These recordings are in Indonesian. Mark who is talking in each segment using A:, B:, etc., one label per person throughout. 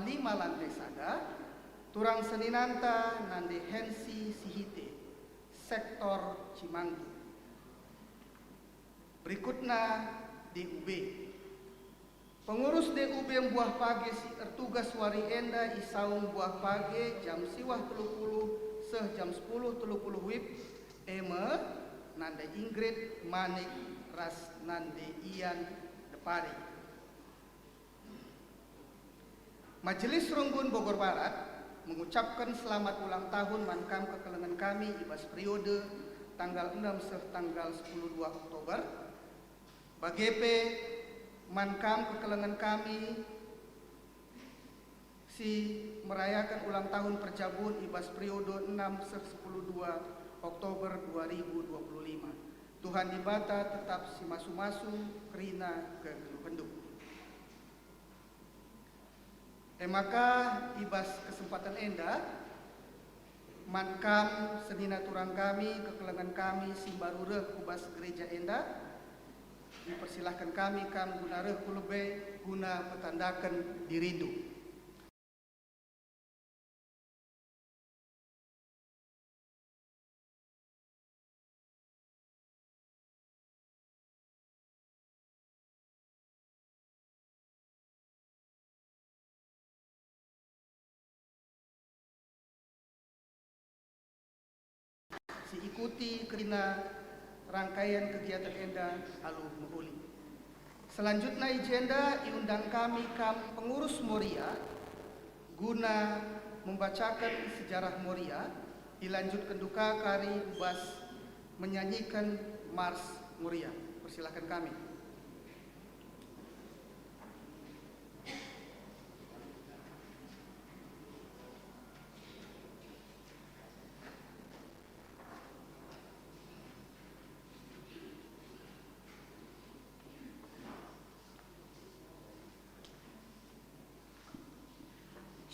A: Abdi Malan Desada, Turang Seninanta Nande Hensi Sihite, Sektor Cimanggi. Berikutnya DUB. Pengurus DUB Buah Page si ertugas wari enda isaung Buah Page jam siwah 30 seh jam 10.30 WIB eme nande Ingrid Manik ras nande Ian Depari. Majelis Runggun Bogor Barat mengucapkan selamat ulang tahun Mankam kekelengan kami ibas periode tanggal 6 seh tanggal 10 Oktober. Bagepe Mankam kekelengan kami si merayakan ulang tahun perjabun ibas periode 6 seh 10 Oktober 2025. Tuhan dibata tetap si masu-masu kerina ke penduk. Maka ibas kesempatan enda Mankam senina turang kami kekelengan kami simbarure kubas gereja enda dipersilahkan kami guna reh kulebe guna petandakan dirindu. Si ikuti kerina rangkaian kegiatan enda alu muhuli. Selanjutnya agenda diundang kami pengurus Moria guna membacakan sejarah Moria, dilanjutkan duka kari ubas menyanyikan Mars Moria. Persilahkan kami.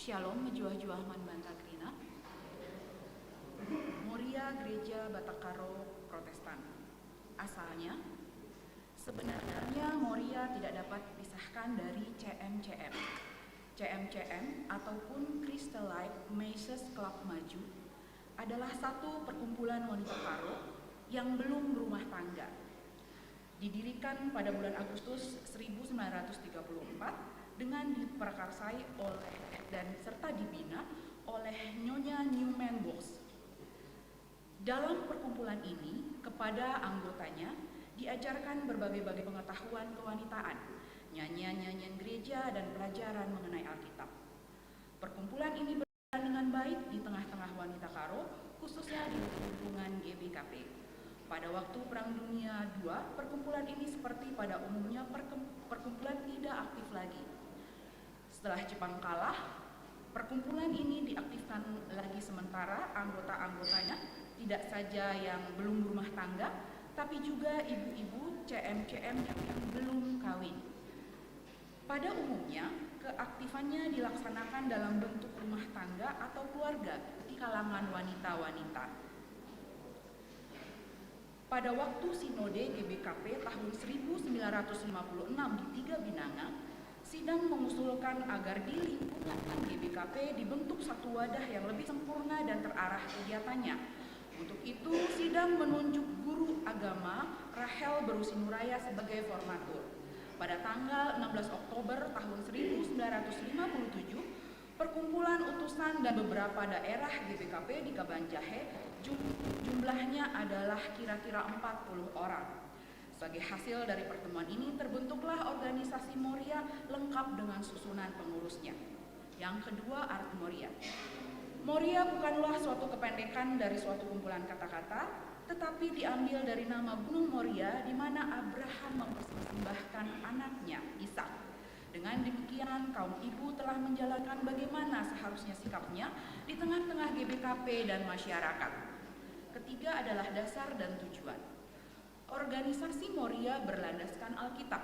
B: Shalom menjuah-juah man bantakrina. Moria Gereja Batakaro Protestan. Asalnya, sebenarnya Moria tidak dapat dipisahkan dari CMCM. CMCM ataupun Christelite Masses Club Maju adalah satu perkumpulan wanita Karo yang belum berumah tangga. Didirikan pada bulan Agustus 1934 dengan diprakarsai oleh dan serta dibina oleh Nyonya Newman Box. Dalam perkumpulan ini, kepada anggotanya diajarkan berbagai-bagai pengetahuan kewanitaan, nyanyian-nyanyian gereja dan pelajaran mengenai Alkitab. Perkumpulan ini berjalan dengan baik di tengah-tengah wanita Karo, khususnya di lingkungan GBKP. Pada waktu Perang Dunia II, perkumpulan ini seperti pada umumnya perkumpulan tidak aktif lagi. Setelah Jepang kalah, perkumpulan ini diaktifkan lagi sementara anggota-anggotanya tidak saja yang belum berumah tangga, tapi juga ibu-ibu CMCM yang belum kawin. Pada umumnya, keaktifannya dilaksanakan dalam bentuk rumah tangga atau keluarga di kalangan wanita-wanita. Pada waktu Sinode GBKP tahun 1956 di Tiga Binanga, sidang mengusulkan agar di lingkungan GBKP dibentuk satu wadah yang lebih sempurna dan terarah kegiatannya. Untuk itu, sidang menunjuk guru agama Rahel Berusinuraya sebagai formatur. Pada tanggal 16 Oktober tahun 1957, perkumpulan utusan dan beberapa daerah GBKP di Kabanjahe jumlahnya adalah kira-kira 40 orang. Sebagai hasil dari pertemuan ini terbentuklah organisasi Moria lengkap dengan susunan pengurusnya. Yang kedua, arti Moria. Moria bukanlah suatu kependekan dari suatu kumpulan kata-kata, tetapi diambil dari nama Gunung Moria di mana Abraham mempersembahkan anaknya, Ishak. Dengan demikian, kaum ibu telah menjalankan bagaimana seharusnya sikapnya di tengah-tengah GBKP dan masyarakat. Ketiga adalah dasar dan tujuan. Organisasi Moria berlandaskan Alkitab,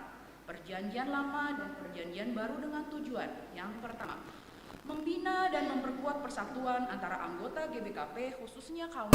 B: Perjanjian Lama dan Perjanjian Baru dengan tujuan yang pertama, membina dan memperkuat persatuan antara anggota GBKP khususnya kaum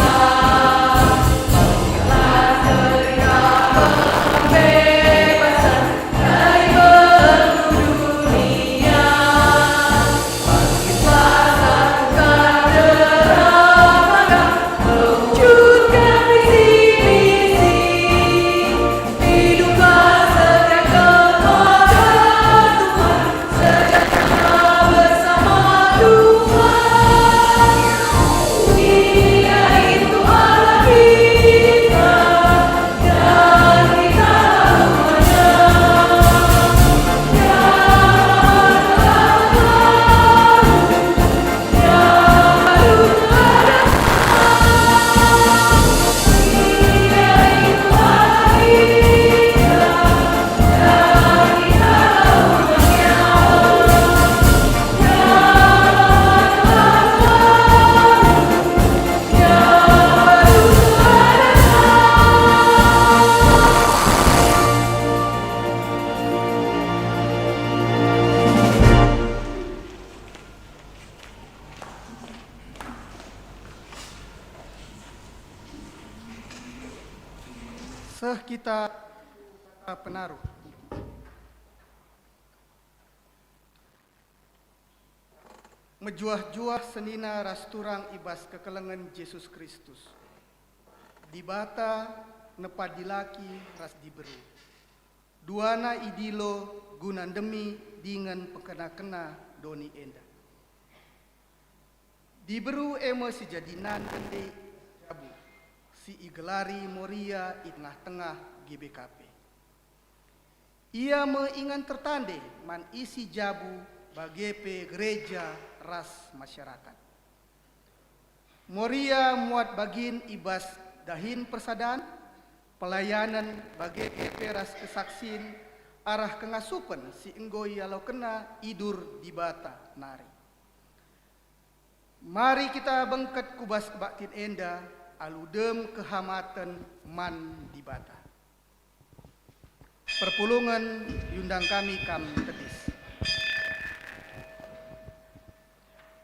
A: Seh kita penaruh. Mejuah-juah senina rasturang ibas kekelengan Yesus Kristus. Dibata nepadilaki ras diberu. Duana idilo gunandemi dengan pekena-kena doni enda. Diberu emo si jadinan kende jabu. Si igelari moria di tengah-tengah GBKP. Ia meingan tertande man isi jabu bagepe gereja ras masyarakat. Moria muat bagin ibas dahin persadaan, pelayanan bagepe ras kesaksin arah kengasupen si enggoi yalau kena idur di bata nari. Mari kita bengket kubas baktin enda aludem kehamatan man di bata. Perpulungan yundang kami kam tedis.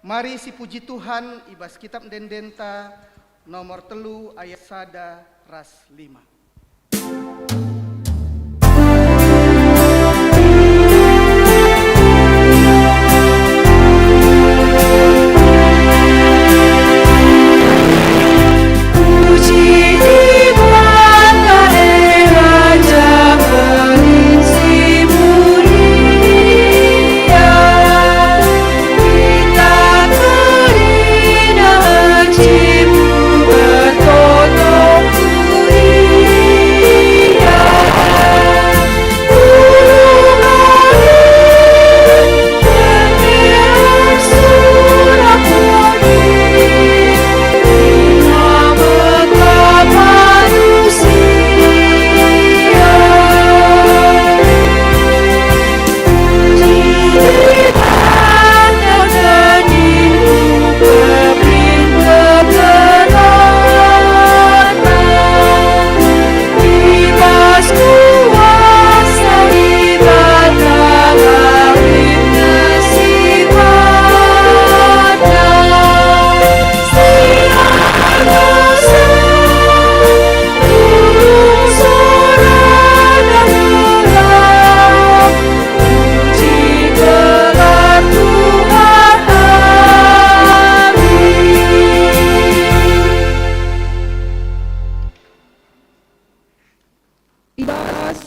A: Mari si puji Tuhan ibas kitab Dendenta nomor 3 ayat 1 ras 5.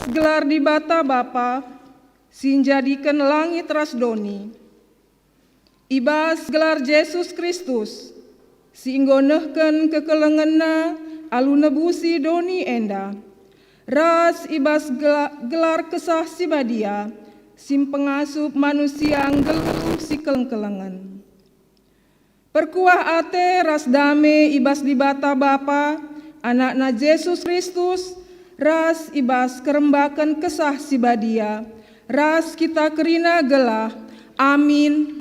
C: Gelar di bata Bapa, sinjadikan langit ras doni. Ibas gelar Yesus Kristus, singgonehken kekelengena alu nebusi doni enda. Ras ibas gelar kesah si badia, sim pengasup manusia nggeluh si keleng-kelengan. Perkuah ate ras dame ibas di bata Bapa, anakna Yesus Kristus, ras ibas kerembakan kesah si badia, ras kita kerina gelah. Amin.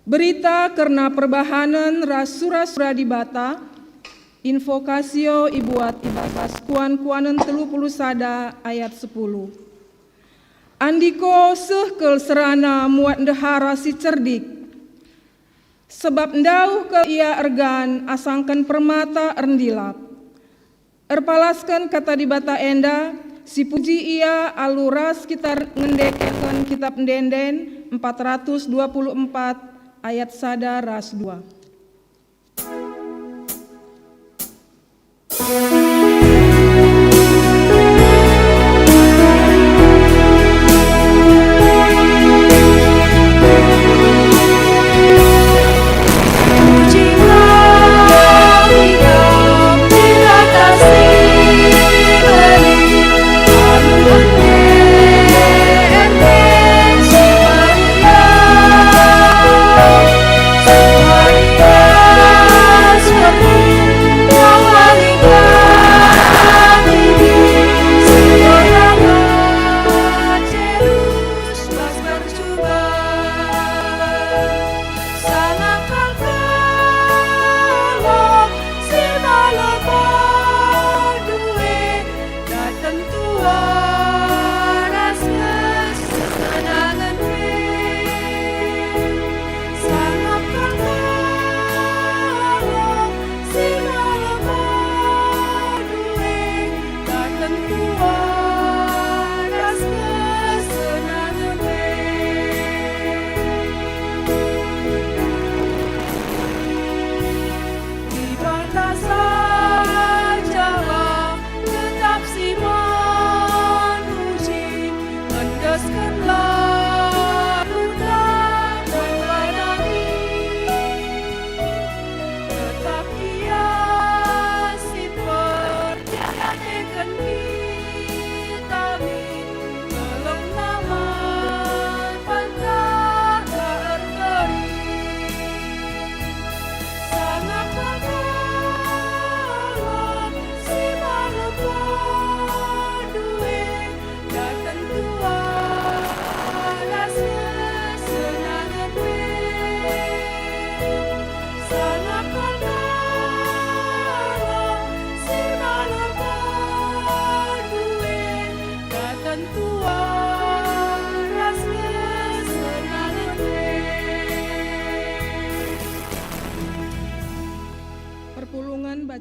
C: Berita karena perbahanan ras sura-sura di bata, invokasio ibuat ibas kuan-kuanen 31 ayat 10. Andiko sehkel serana muat ndehara si cerdik, sebab ndauh ke ia ergan asangkan permata erndilap. Erpalaskan kata di bata enda, si puji ia aluras kita ngendekkan kitab Denden 424 ayat 1 ras 2.
D: Maria,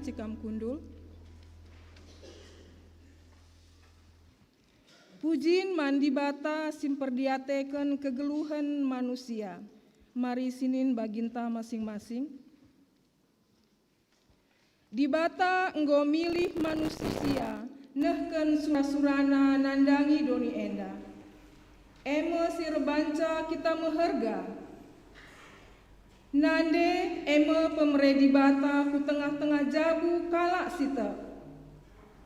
C: Cikam Kundul. Pujin mandi bata simperdiateken kegeluhan manusia. Mari sinin baginta masing-masing. Di bata enggo milih manusia, nehken surasurana nandangi doni enda. Eme si rebanca kita meherga. Nande eme pemere di bata ku tengah-tengah jabu kalak sita.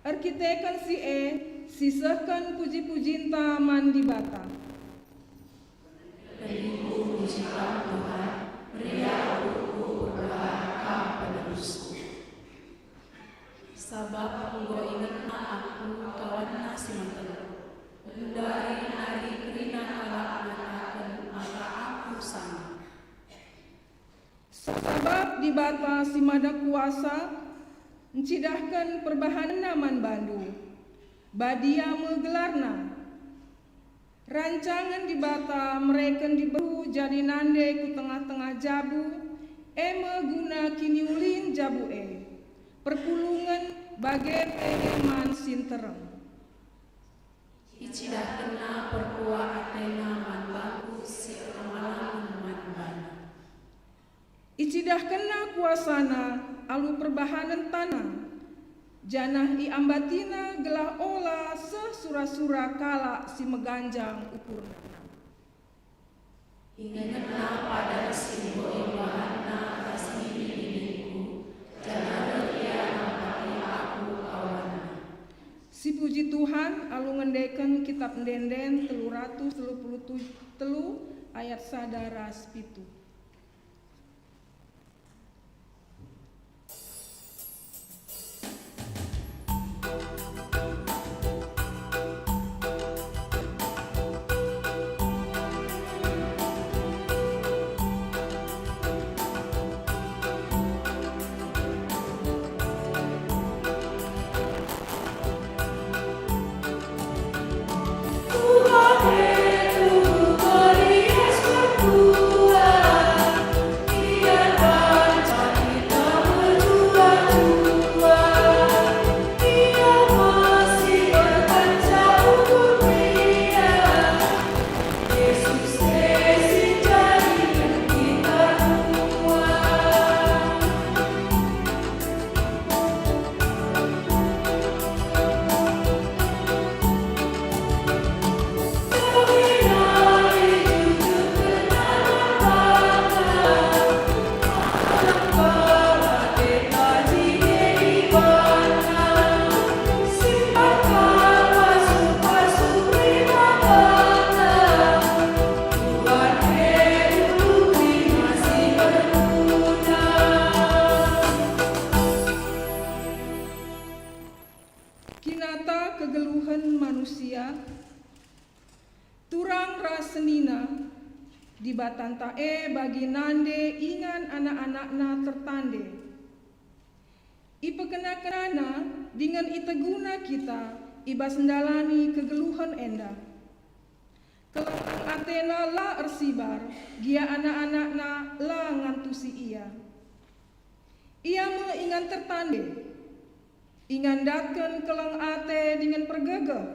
C: Arkiteken si sisahkan puji-pujinta mandi bata.
D: Beriku pujikan Tuhan, berilah aku berbahagia penerusku. Sabab engkau ingatna aku kawanna simanten. Dari hari kerina kalak matakan maka aku sama.
C: Sabab di bata si mada kuasa, encidahkan perbahanan naman Bandu. Badia megelarna. Rancangan di bata mereka diberu jadi nande ku tengah-tengah jabu. Eme guna kini ulin jabu perpulungan bagai peman sintereng.
D: Icidah kena perkua atena manbaku si amalan manbana.
C: Icidah kena kuasana alu perbahanan tanah. Janah i ambatina gelah ola sesura-sura kala si meganjang ukurna.
D: Ingatna pada simbo imbahanna atas diriku, jangan ia nampati aku kawanna.
C: Si puji Tuhan alu ngendeken kitab Ndenden 333 ayat sadaras pitu. Kinata kegeluhan manusia, turang rasenina, di batanta bagi nande ingan anak-anakna tertande. Ipekenakenana dengan iteguna kita ibas ndalani kegeluhan enda. Kelang atena la ersibar, gia anak-anakna la ngantusi ia. Ia ingan tertande, ingan datken kelang ate dengan pergegeh.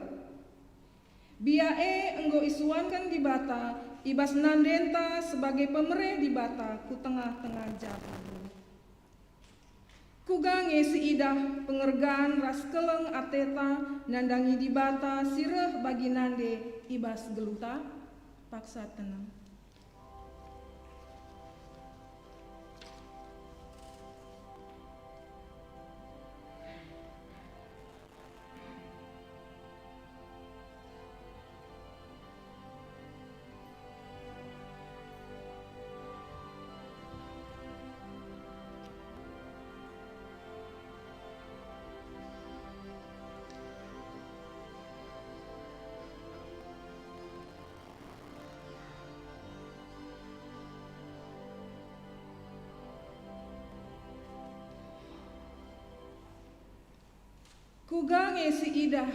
C: Biae enggo isuankan di bata, ibas nandenta sebagai pemere di bata ku tengah-tengah jabu. Kugange si idah pengergaan ras keleng ateta nandangi di bata sireh bagi nande ibas geluta paksa tenang. Kugange si idah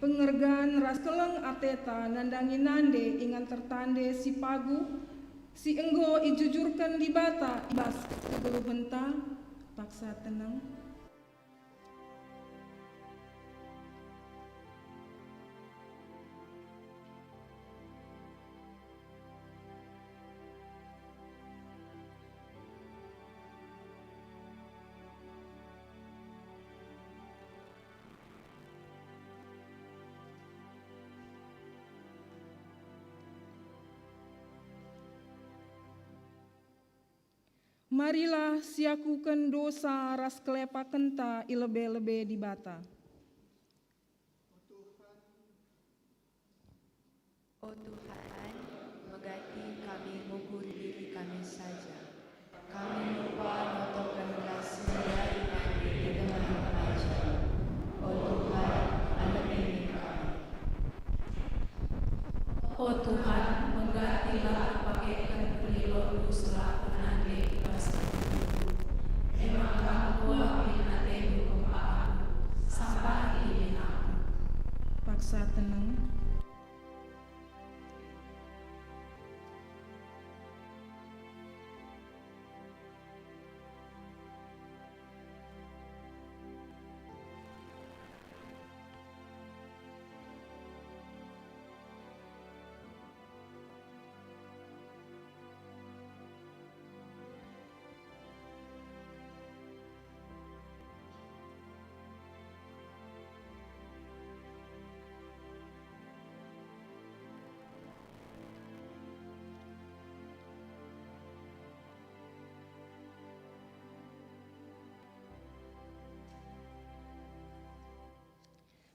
C: pengergaan ras keleng ateta nandangi nande ingan tertande si pagu si enggo ijujurkan di bata ibas kegeluhenta paksa tenang. Marilah siakukan dosa ras kelepa kenta ilebe-lebe di bata.
D: Oh Tuhan, megati kami ngukur diri kami saja. Kami lupa notokan kasih dari kami di tengah pengajian. Oh Tuhan, ampuni kami. Oh Tuhan, menggantilah pakaikan perilaku selaku nanti pasal itu. Emang kamu pinatemu aku, sampai ini aku.
C: Paksa tenang.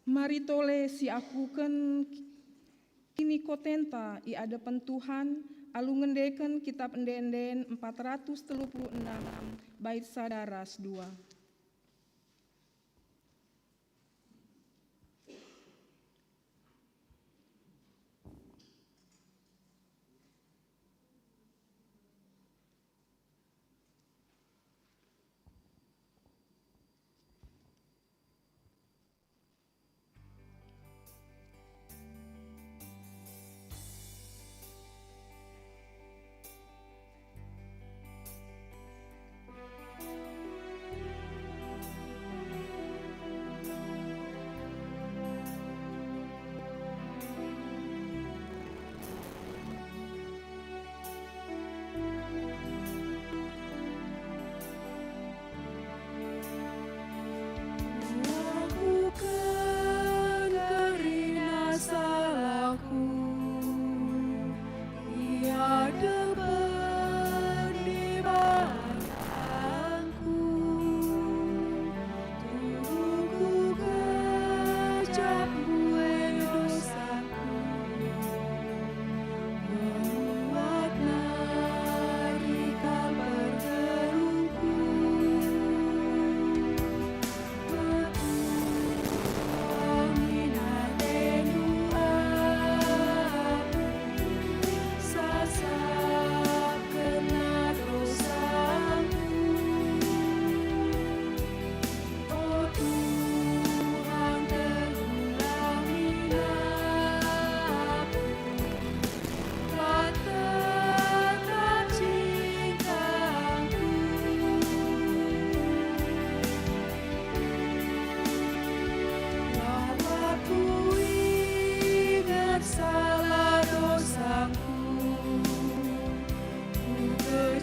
C: Mari tole si akuken kini kotenta i adepan Tuhan alu ngendeken kitab enden 436 bait sadaras 2.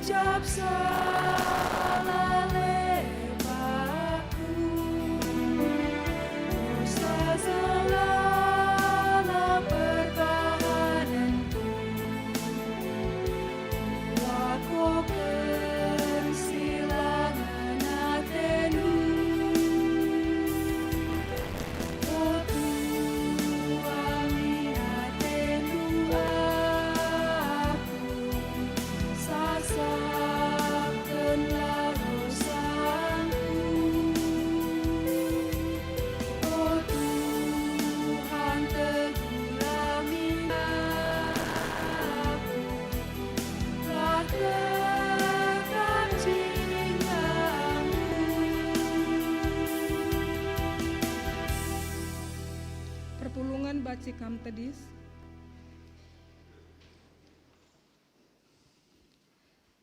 D: Ucap salah lepaku, dosa salah pertahananku, lakukan silangan hatenu. Oh Tuhan, hatenu aku, sasarkanlah dosaku. Oh Tuhan, tegurlah aku, telah tetap cintamu.
C: Perpulungan bacikam tedis.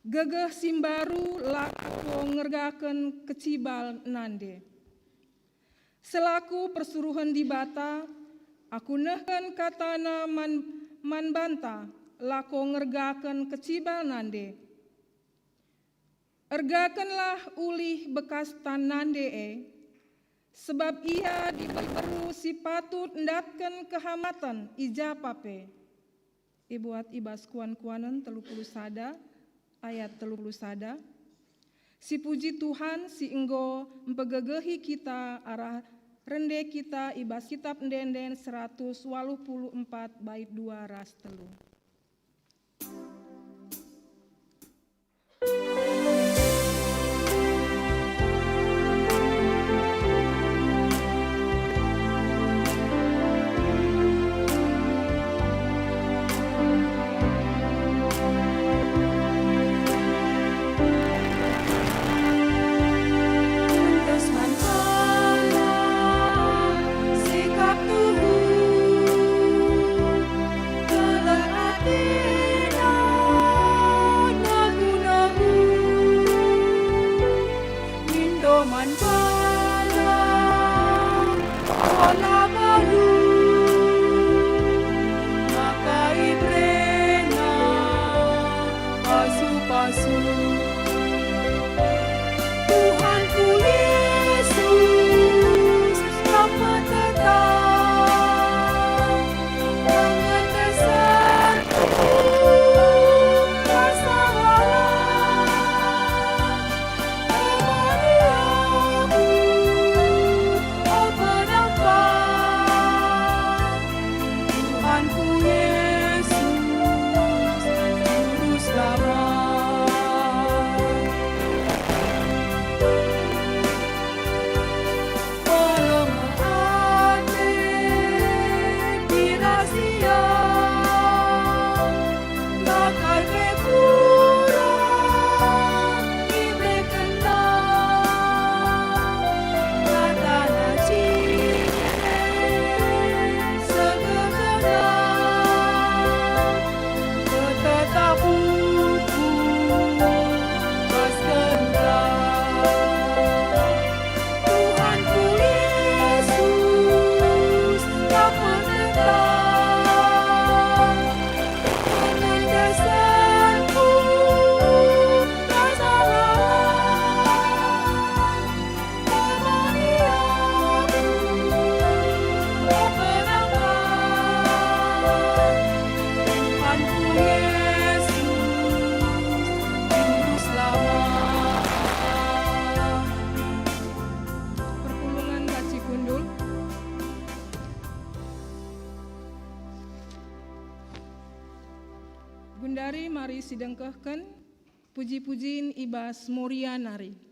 C: Gegeh simbaru lako ngergaken kecibal nande. Selaku persuruhan di bata, aku nehken katana man banta lako ngergaken kecibal nande. Ergakenlah ulih bekas tan nande sebab ia diberu si patut ndatken kehamatan ijapape. Ibuat ibas kuan-kuanen 30 sada ayat 30 sada. Si puji Tuhan si enggo empegegehi kita arah rende kita ibas kitab ndenden 184 bait 2 ras 3.
D: Sikap Tuhan telah hati
C: Gundari mari sidengkehken puji-pujin ibas Moria nari.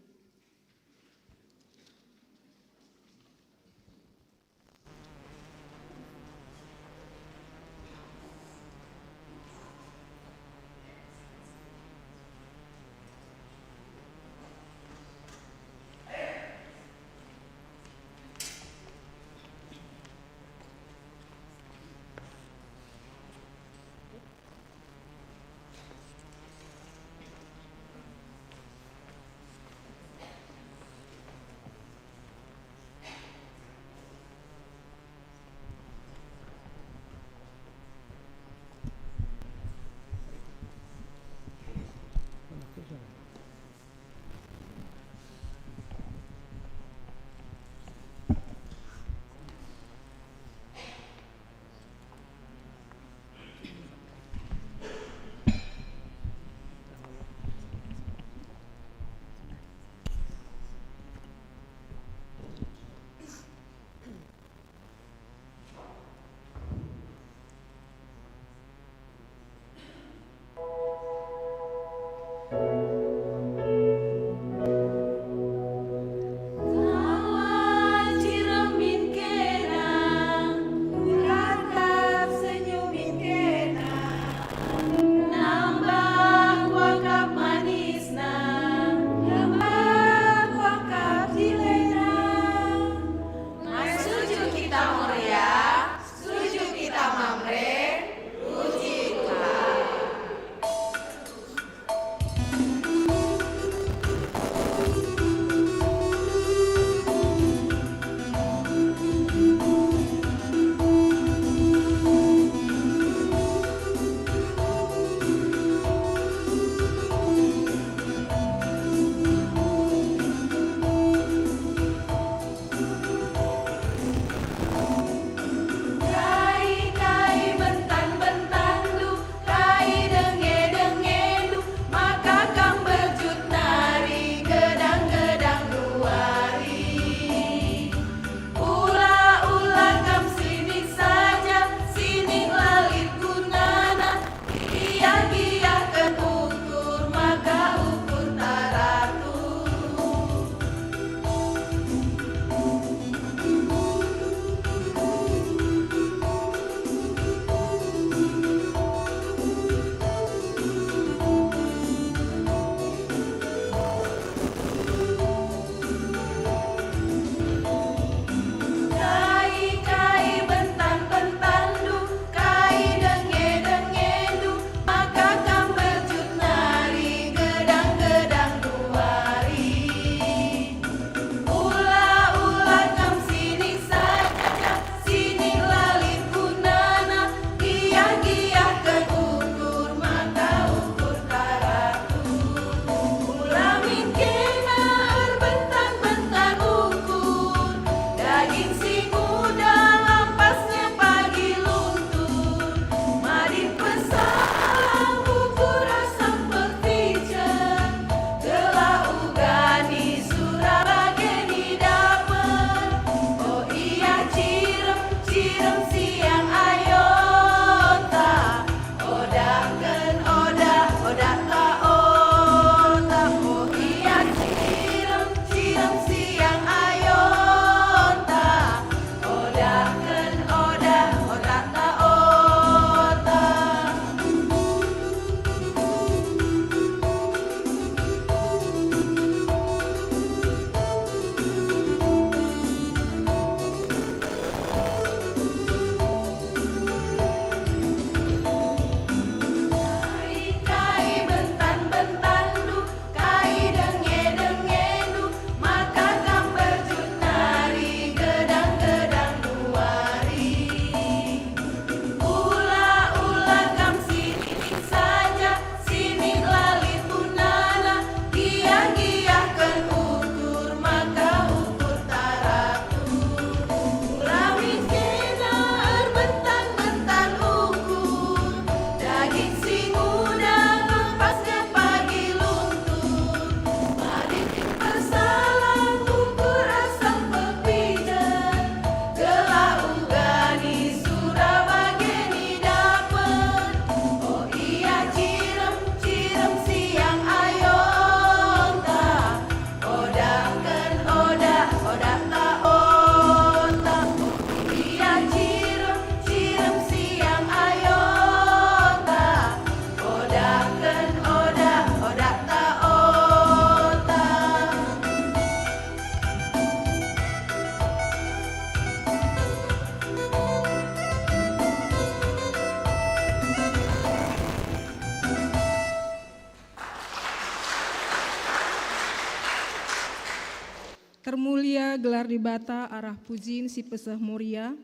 C: gelar di bata arah pujin si peseh muria.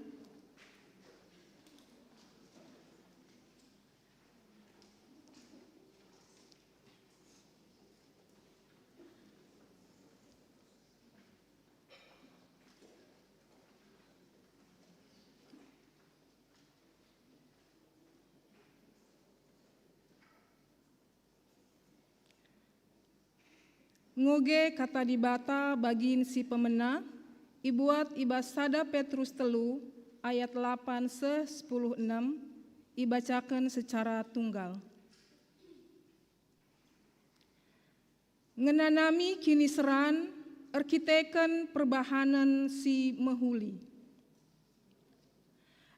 C: Ngoge kata di bata bagin si pemena, ibuat ibas sada Petrus telu, ayat 8 se 10:6, ibacakan secara tunggal. Ngenanami kini seran, arkiteken perbahanan si mehuli.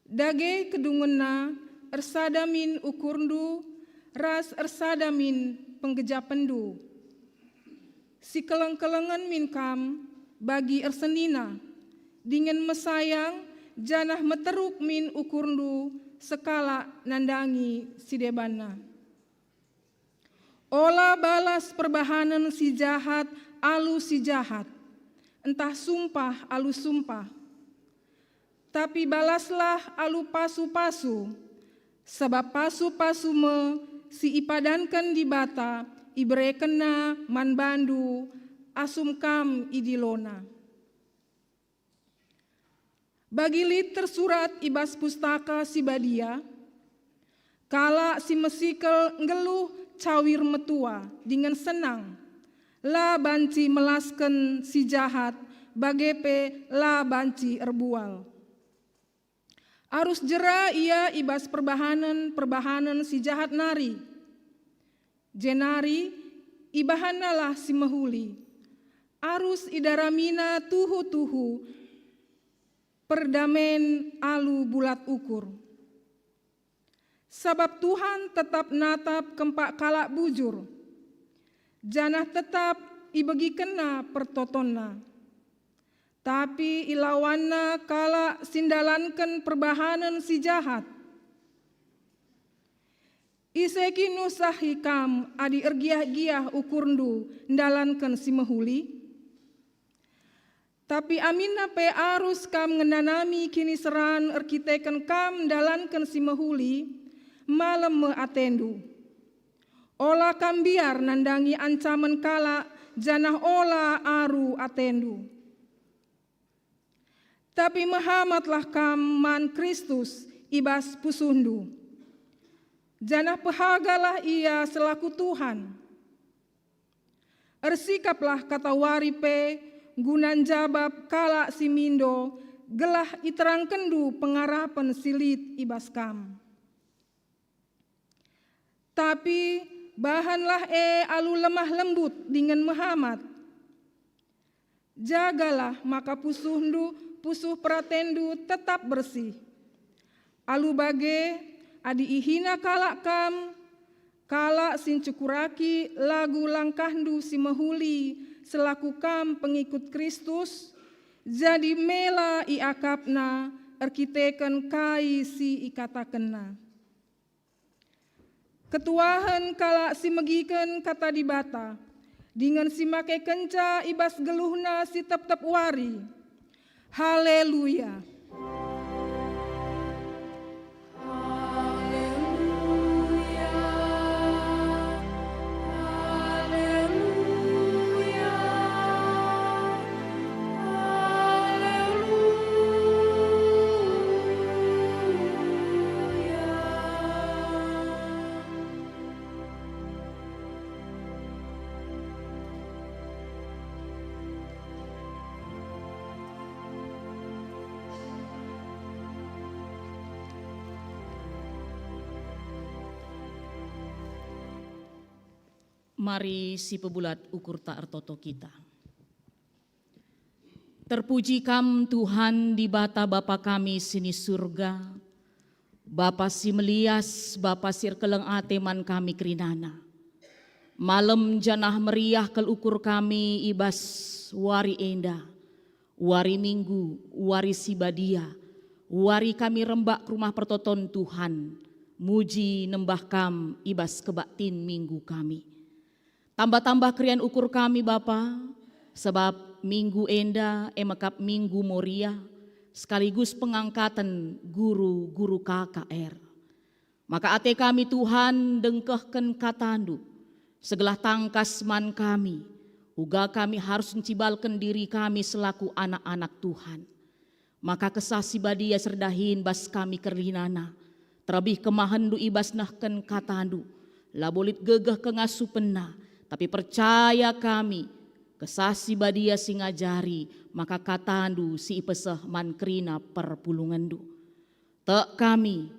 C: Dage kedungena, ersadamin ukurndu, ras ersadamin penggejapendu. Si keleng-kelengan minkam bagi ersenina, dingin mesayang janah meteruk min ukurndu sekala nandangi si debana. Ola balas perbahanan si jahat alu si jahat, entah sumpah alu sumpah. Tapi balaslah alu pasu-pasu, sebab pasu-pasu me si ipadankan di bata, ibrekena man bandu asum kam idilona. Bagi lit tersurat ibas pustaka si badia, kala si mesikel ngeluh cawir metua dengan senang, la banci melasken si jahat, bagepe la banci erbual. Arus jera ia ibas perbahanan si jahat nari, jenari ibahanalah si mehuli, arus idaramina tuhu-tuhu, perdamen alu bulat ukur. Sabab Tuhan tetap natap kempak kalak bujur, janah tetap ibegi kena pertotonna. Tapi ilawanna kala sindalankan perbahanan si jahat. Iseki nusahi kam adi ergiah-giah ukurndu ndalankan si mehuli. Tapi aminna pe arus kam ngenanami kini seran arkiteken kam ndalankan si mehuli, malam me atendu. Ola kam biar nandangi ancaman kala janah ola aru atendu. Tapi mahamatlah kam man Kristus ibas pusundu. Janah pehagalah ia selaku Tuhan. Ersikaplah kata waripe gunan jabab kala simindo gelah iterangkendu pengarapan silit ibas kam. Tapi bahanlah alu lemah lembut dengan Muhammad. Jagalah maka pusuh pratendu tetap bersih. Alu bage adi ihina kalak kam, kalak sin cukuraki lagu langkahdu si mehuli selaku kam pengikut Kristus, jadi mela iakapna arkiteken kai si ikatakena. Ketuahan kalak si megiken kata di bata, dengan si make kenca ibas geluhna si tep-tep wari. Haleluya.
E: Mari si pebulat ukur tak ertoto kita. Terpuji kam Tuhan di bata Bapa kami sini surga, Bapa si melias, Bapa sir keleng ateman kami kerinana. Malam janah meriah kel ukur kami ibas wari enda, wari minggu, wari sibadia, wari kami rembak rumah pertoton Tuhan, muji nembah kam ibas kebaktin minggu kami. Tambah-tambah krian ukur kami Bapa, sebab minggu enda emakap minggu moria sekaligus pengangkatan guru-guru KKR. Maka ate kami Tuhan dengkehken katandu segelah tangkas man kami, uga kami harus mencibalkan diri kami selaku anak-anak Tuhan. Maka kesasi badia serdahin bas kami kerlinana, terlebih kemahendu ibas nahken katandu, labolit gegeh kengasu pena, tapi percaya kami, kesasi badia singajari, maka katandu si ipeseh man kerina perpulungandu. Tek kami,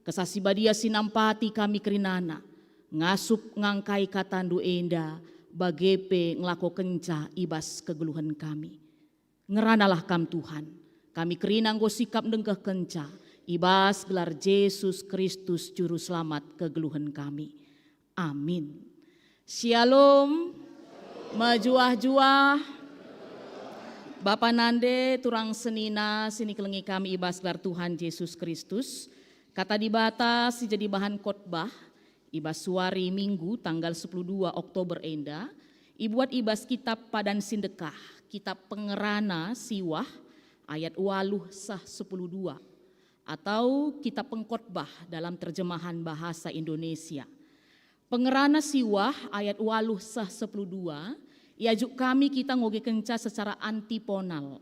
E: kesasi badia sinampati kami kerinana, ngasup ngangkai katandu enda, bagepe ngelako kenca ibas kegeluhan kami. Ngeranalah kam Tuhan, kami kerinang go sikap dengkeh kenca, ibas gelar Yesus Kristus Juru Selamat kegeluhan kami. Amin. Shalom, majuah-juah, Bapa Nande turang senina sini kelengi kami ibas gelar Tuhan Yesus Kristus. Kata dibata si jadi bahan khotbah ibas suari Minggu tanggal 12 Oktober enda, ibuat ibas kitab Padan Sindekah, kitab pengerana siwah ayat 8 sah 10:2 atau kitab pengkhotbah dalam terjemahan bahasa Indonesia. Pengerana siwah ayat 8 sah 10:2, iajuk kami kita ngoge kenca secara antiponal.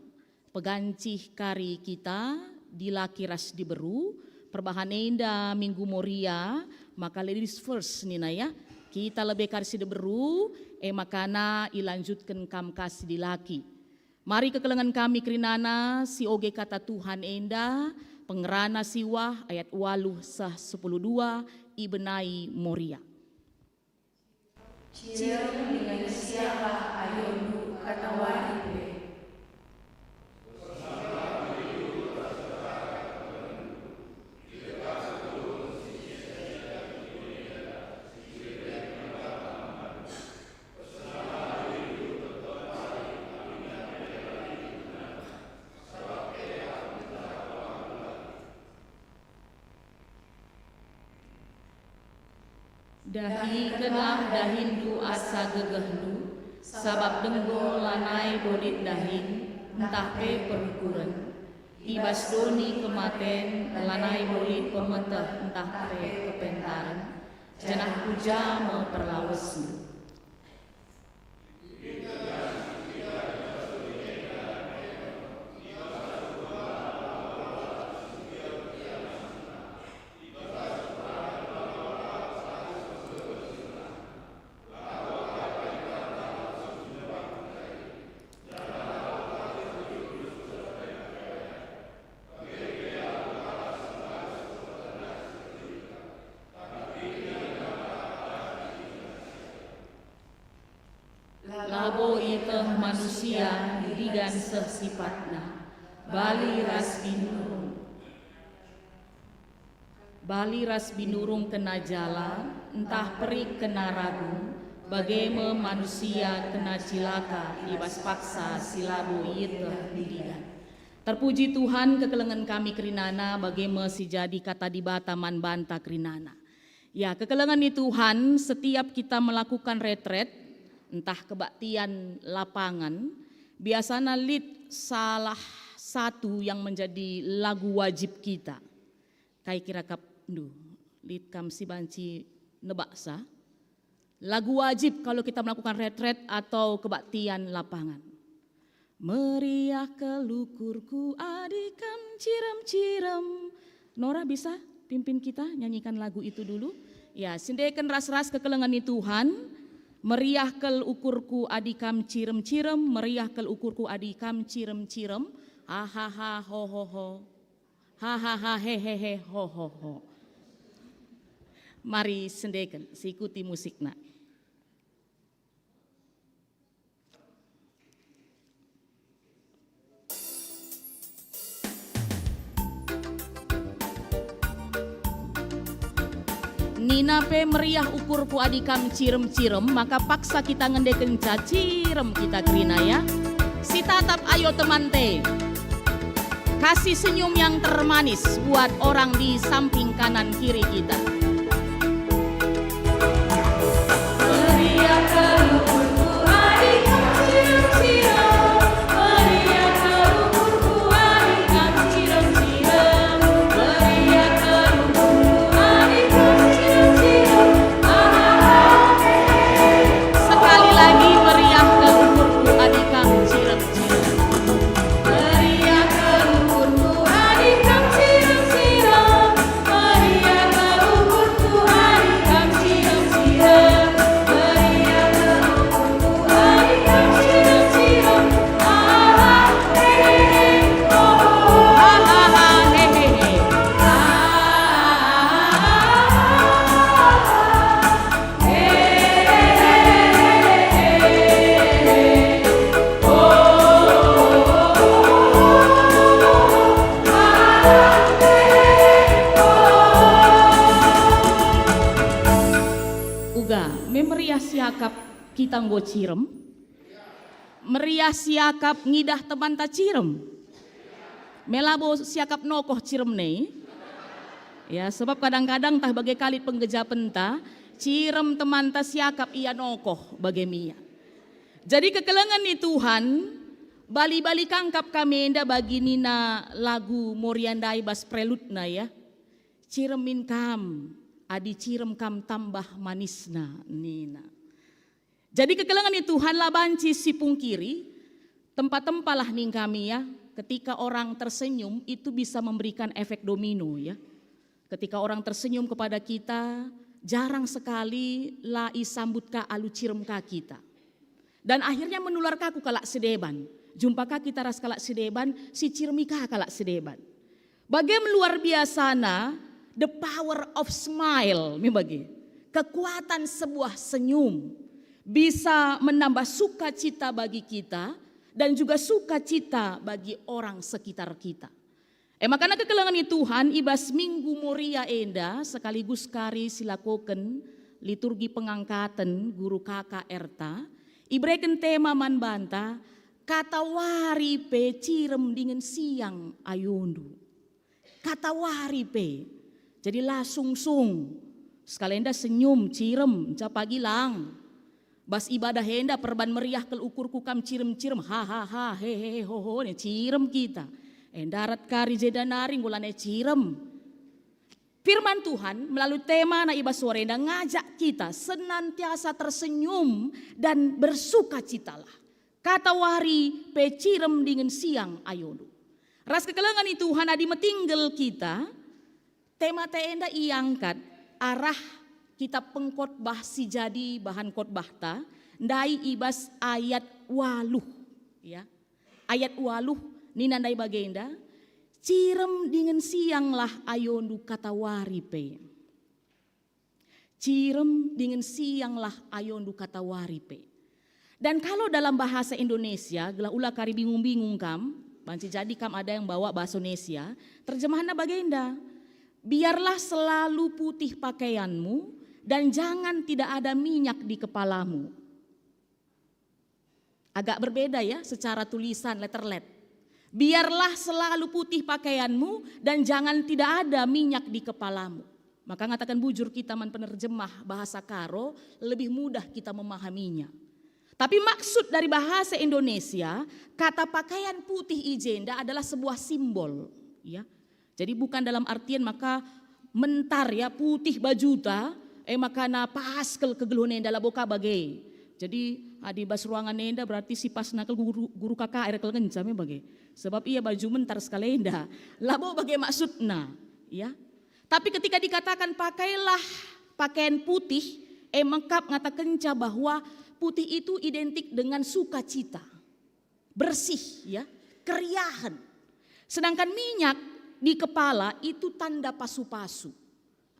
E: Pegancih kari kita dilakiras diberu, perbahan enda minggu moria, maka ladies first nina ya. Kita lebih karsi deberu, makana ilanjutkan kam kasih di laki. Mari kekelengan kami kerinana si oge kata Tuhan enda, pengerana siwah ayat 8 sah 10:2 ibenai moria.
D: Cirem dengan siapa ayondu kata waripe.
E: Dahikenlah dahindu asa gegehdu, sabab denggo lanai bodit dahin, entah pe perukuran. Ibas doni kematen, lanai bodit pemeteh entah pe kepentaran, janah puja memperlawesmu. Labo iteh manusia digan sesifatna, bali ras binurung kena jalan, entah perik kena ragu, bageme manusia kena cilaka, ibas paksa silabo iteh didigan. Terpuji Tuhan kekelengan kami kerinana, bageme si jadi kata dibata man banta kerinana. Ya kekelengan di Tuhan, setiap kita melakukan retret, entah kebaktian lapangan, biasanya lead salah satu yang menjadi lagu wajib kita. Kai kira kapdu, lead kam si banci nebaksa. Lagu wajib kalau kita melakukan retret atau kebaktian lapangan. Meriah kelukurku adikam cirem-cirem. Nora bisa pimpin kita nyanyikan lagu itu dulu? Ya, sindekan ras-ras kekelengan di Tuhan. Meriah kel ukurku adikam cirem-cirem, meriah kel ukurku adikam cirem-cirem, ha ha ha ho ho ho, ha ha ha he he he ho ho ho. Mari sendekan, ikuti musikna. Nina pe meriah ukurku adikam cirem-cirem, maka paksa kita ngedeken cirem kita kerina ya. Si tatap ayo teman te, kasih senyum yang termanis buat orang di samping kanan kiri kita. Meriah ke ukurku adikam cirem-cirem. uga memeriah siakap kita nggo cirem, meriah siakap ngidah teman ta cirem, melabo siakap nokoh cirem nih. Ya, sebab kadang-kadang tah bagai kalit penggeja penta, cirem teman ta siakap iya nokoh bagai mia. Jadi kekelengan ni Tuhan, bali-bali kangkap kami enda bagi nina lagu Moriandai bas preludna ya. Ciremin kam, adi cirem kam tambah manisna nina. Jadi kekelengan ni Tuhan lah banci si pungkiri, tempat-tempat lah ning kami ya. Ketika orang tersenyum itu bisa memberikan efek domino ya. Ketika orang tersenyum kepada kita, jarang sekali la isambut ka alu cirem ka kita. Dan akhirnya menular kaku kalak sedeban. Jumpa ka kita ras kalak sedeban, si ciremi ka kalak sedeban. Bagaimana luar biasana the power of smile, bagi kekuatan sebuah senyum bisa menambah sukacita bagi kita dan juga sukacita bagi orang sekitar kita. Makanya kekelengan ni Tuhan ibas Minggu Moria enda sekaligus kari silakoken liturgi pengangkatan guru KKRTA ibreken tema man banta kata wari pe cirem dengan siang ayundu. Kata wari pe. Jadi lah sung-sung. Sekalian senyum cirem capagi lang. Bas ibadah henda perban meriah kel ukur kukam cirem-cirem ha ha ha he he ho ho ne cirem kita. Darat kari jedanaring gulane cirem. Firman Tuhan melalui tema na iba sore ngajak kita senantiasa tersenyum dan bersukacitalah. Kata wari pe cirem dengan siang ayodu. Ras kekelengan ni Tuhan adi metinggal kita. Tema teenda iangkat arah kita pengkhotbah si jadi bahan khotbah ta ndai ibas ayat 8 ya. Ayat 8 ni nandai bagenda cirem dengan siang lah ayondu kata waripe. Cirem dengan siang lah ayondu kata waripe. Dan kalau dalam bahasa Indonesia gelah ulah kari bingung-bingung kam, banci jadi kam ada yang bawa bahasa Indonesia, terjemahannya bagenda. Biarlah selalu putih pakaianmu dan jangan tidak ada minyak di kepalamu. Agak berbeda ya secara tulisan letterlet. Biarlah selalu putih pakaianmu dan jangan tidak ada minyak di kepalamu. Maka ngatakan bujur kita man penerjemah bahasa Karo lebih mudah kita memahaminya. Tapi maksud dari bahasa Indonesia kata pakaian putih ijenda adalah sebuah simbol. Ya. Jadi bukan dalam artian maka mentar ya putih bajuta maka na pas kegeluhan enda boka bagai. Jadi adi bas ruangan enda berarti si pas nakal guru KKR kel kencam ya bagai. Sebab ia baju mentar sekali enda. Labo bagai maksudna ya. Tapi ketika dikatakan pakailah pakaian putih mengkap ngata kenca bahwa putih itu identik dengan sukacita. Bersih ya, keriahan. Sedangkan minyak di kepala itu tanda pasu-pasu.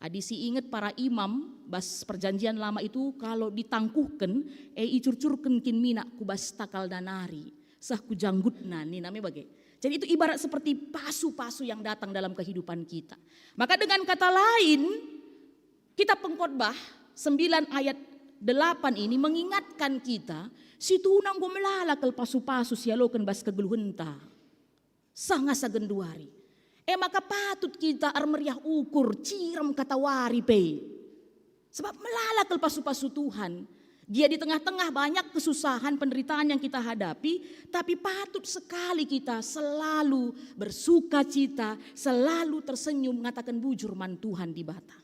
E: Adisi ingat para imam bas perjanjian lama itu kalau ditangkuhkan icur-curken kin minak kubas takal danari sah ku janggutna nih namanya bagai. Jadi itu ibarat seperti pasu-pasu yang datang dalam kehidupan kita. Maka dengan kata lain kita pengkhotbah 9 ayat 8 ini mengingatkan kita si tunang gomelala kel pasu-pasu sialoken bas kegeluhenta. Sanga sagenduari. Maka patut kita armeriah ukur cirem kata wari pe. Sebab melalak pasu-pasu Tuhan. Dia di tengah-tengah banyak kesusahan penderitaan yang kita hadapi. Tapi patut sekali kita selalu bersuka cita. Selalu tersenyum mengatakan bujur man Tuhan di bata.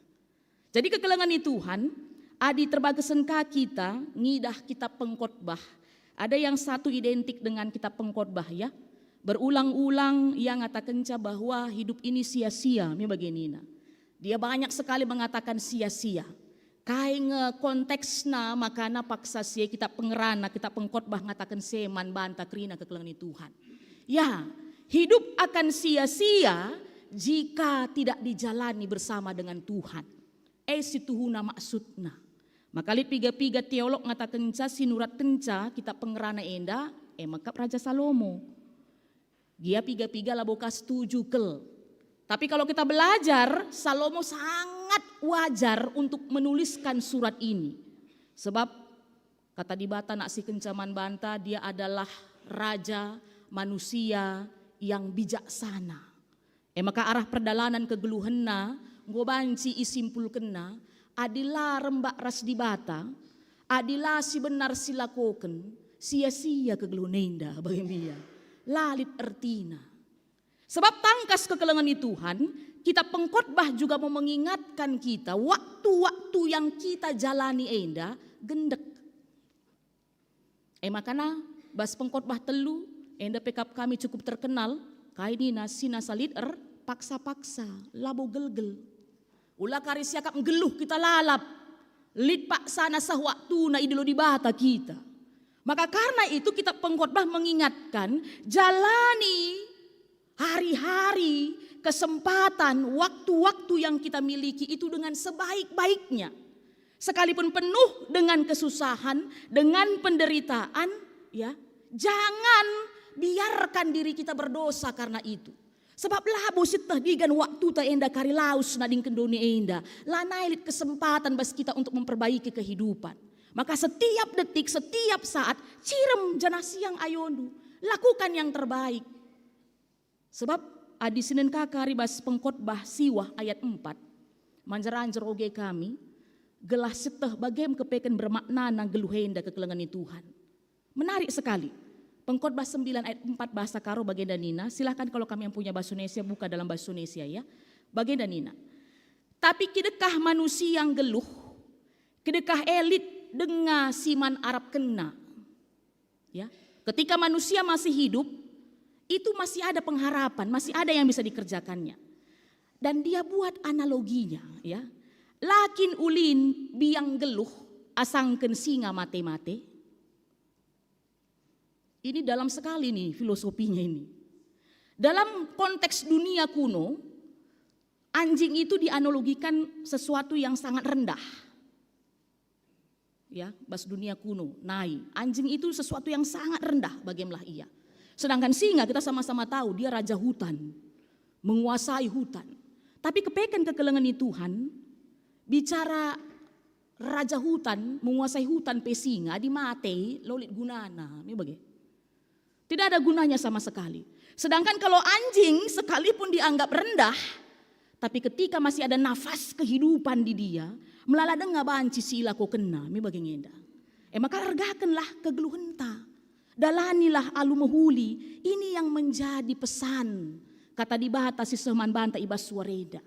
E: Jadi kekelengan ni Tuhan. Adi terbagasan ka kita ngidah kitab pengkhotbah. Ada yang satu identik dengan kitab pengkhotbah ya. Berulang-ulang ia ngatakan bahwa hidup ini sia-sia, baginina. Dia banyak sekali mengatakan sia-sia. Kai konteksna makana paksa sia kita pengerana, kita pengkhotbah ngatakan seman banta krina kekelengan Tuhan. Ya, hidup akan sia-sia jika tidak dijalani bersama dengan Tuhan. Situhuna maksudna. Maka lit piga-piga teolog ngatakan sinurat kenca kita pengerana enda, maka Raja Salomo. Dia piga-piga lah boka setuju kel. Tapi kalau kita belajar, Salomo sangat sangat wajar untuk menuliskan surat ini. Sebab kata di bata nak si kencaman banta, dia adalah raja manusia yang bijaksana. Maka arah perdalanan kegeluhenna, ngobanci isimpul kena, adilah rembak ras di bata, adilah si benar silakoken, sia-sia kegeluhnenda bagi dia. Lalit ertina. Sebab tangkas kekelengan di Tuhan, kita pengkhotbah juga mau mengingatkan kita waktu-waktu yang kita jalani enda gendek. Makana bas pengkhotbah telu enda pekap kami cukup terkenal kainina sina salit paksa-paksa labo gelgel. Ulah kari siakap ngeluh kita lalap. Lit paksa nasah waktu na idilo di bata kita. Maka karena itu kita pengkhotbah mengingatkan jalani hari-hari, kesempatan, waktu-waktu yang kita miliki itu dengan sebaik-baiknya. Sekalipun penuh dengan kesusahan, dengan penderitaan, ya, jangan biarkan diri kita berdosa karena itu. Sebab labo sitah digan waktu ta enda kari laus nading kendoni enda. Lanailit kesempatan bas kita untuk memperbaiki kehidupan. Maka setiap detik, setiap saat, cirem jana siang ayondu. Lakukan yang terbaik. Sebab adi Senin kakari bas pengkhotbah Siwah ayat 4. Manjaranjer oge kami. Gelah seteh bagem kepeken bermakna nang geluhenda kekelengan Tuhan. Menarik sekali. Pengkhotbah 9 ayat 4 bahasa karo bagenda Nina. Silahkan kalau kami yang punya bahasa Indonesia buka dalam bahasa Indonesia ya. Bagenda Nina. Tapi kidekah manusia yang geluh. Kidekah elit dengar siman Arab kena. Ya. Ketika manusia masih hidup, itu masih ada pengharapan, masih ada yang bisa dikerjakannya. Dan dia buat analoginya, ya. Lakin ulin biang geluh asangken singa mate-mate. Ini dalam sekali nih filosofinya ini. Dalam konteks dunia kuno, anjing itu dianalogikan sesuatu yang sangat rendah. Ya, bas dunia kuno, anjing itu sesuatu yang sangat rendah bagaimana ia. Sedangkan singa kita sama-sama tahu dia raja hutan, menguasai hutan. Tapi kepeken kekelengan Tuhan, bicara raja hutan, menguasai hutan pe singa, di mate, lolit gunana, ini bagaimana? Tidak ada gunanya sama sekali. Sedangkan kalau anjing sekalipun dianggap rendah, tapi ketika masih ada nafas kehidupan di dia, melalada ngabanci sila ko kena, mi bagengenda. Maka argakanlah kegeluhenta. Dalanilah alu mahuli. Ini yang menjadi pesan. Kata di bahata si Sehman banta ibas suareda.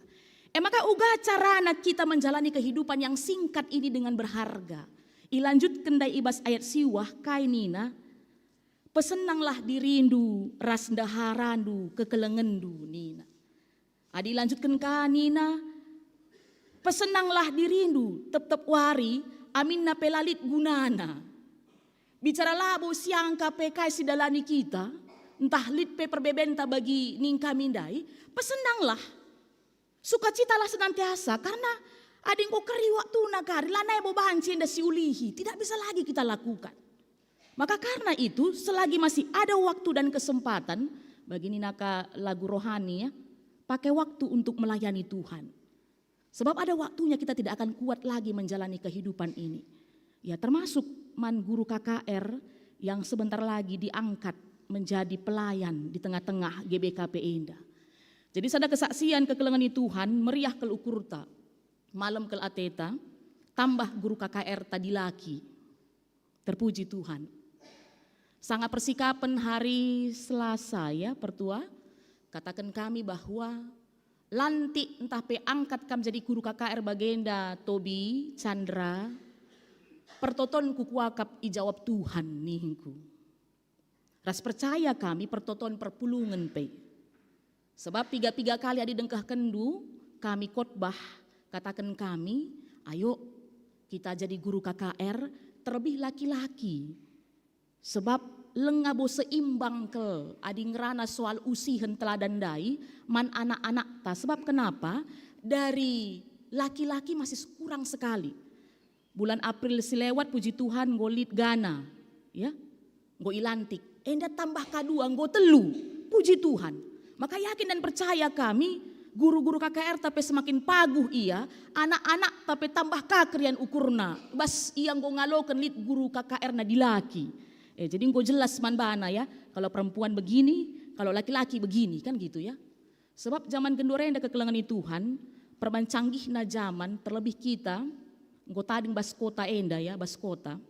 E: Maka uga carana kita menjalani kehidupan yang singkat ini dengan berharga. Ilanjut kendai ibas ayat Siwah kainina. Pesenanglah dirindu ras ndaharandu kekelengendu nina. Adi lanjutkan kanina. Pesenanglah dirindu tetep wari amin na pelalit gunana. Bicara labo siang KPK sidalani kita, entah lit pe perbebenta bagi ningka mindai, pesenanglah. Sukacitalah senantiasa karena ading ko kari waktu nagari lanai bo banci nda siulihi, tidak bisa lagi kita lakukan. Maka karena itu selagi masih ada waktu dan kesempatan bagi ninaka lagu rohani ya, pakai waktu untuk melayani Tuhan. Sebab ada waktunya kita tidak akan kuat lagi menjalani kehidupan ini. Ya termasuk man guru KKR yang sebentar lagi diangkat menjadi pelayan di tengah-tengah GBKP Enda. Jadi sada kesaksian kekelengan Tuhan meriah kel ukurta. Malam kel ateta tambah guru KKR tadi laki. Terpuji Tuhan. Sangat persikapan hari Selasa ya pertua. Katakan kami bahwa lantik entah pe angkat kam jadi guru KKR bagenda Tobi, Chandra, pertoton kukuakap ijawab Tuhan nihku. Ras percaya kami pertoton perpulungan pe. Sebab 3 kali adi dengkah kendu kami khotbah katakan kami, ayo kita jadi guru KKR terlebih laki-laki. Sebab lengabo seimbang ke adi ngerana soal usihen teladan dai man anak-anak ta. Sebab kenapa? Dari laki-laki masih kurang sekali. Bulan April silewat puji Tuhan ngolit gana. Ya, ngo ilantik. Enda tambah kadua ngo telu. Puji Tuhan. Maka yakin dan percaya kami Guru-guru KKR tapi semakin paguh ia, anak-anak tapi tambah kakerian ukurna. Bas yang go ngalokan lit guru KKR na dilaki. Jadi go jelas man bana ya, kalau perempuan begini, kalau laki-laki begini kan gitu ya. Sebab zaman gendorenda kekelengan Tuhan, perban canggih na zaman terlebih kita, go tading bas kota enda ya, bas kota.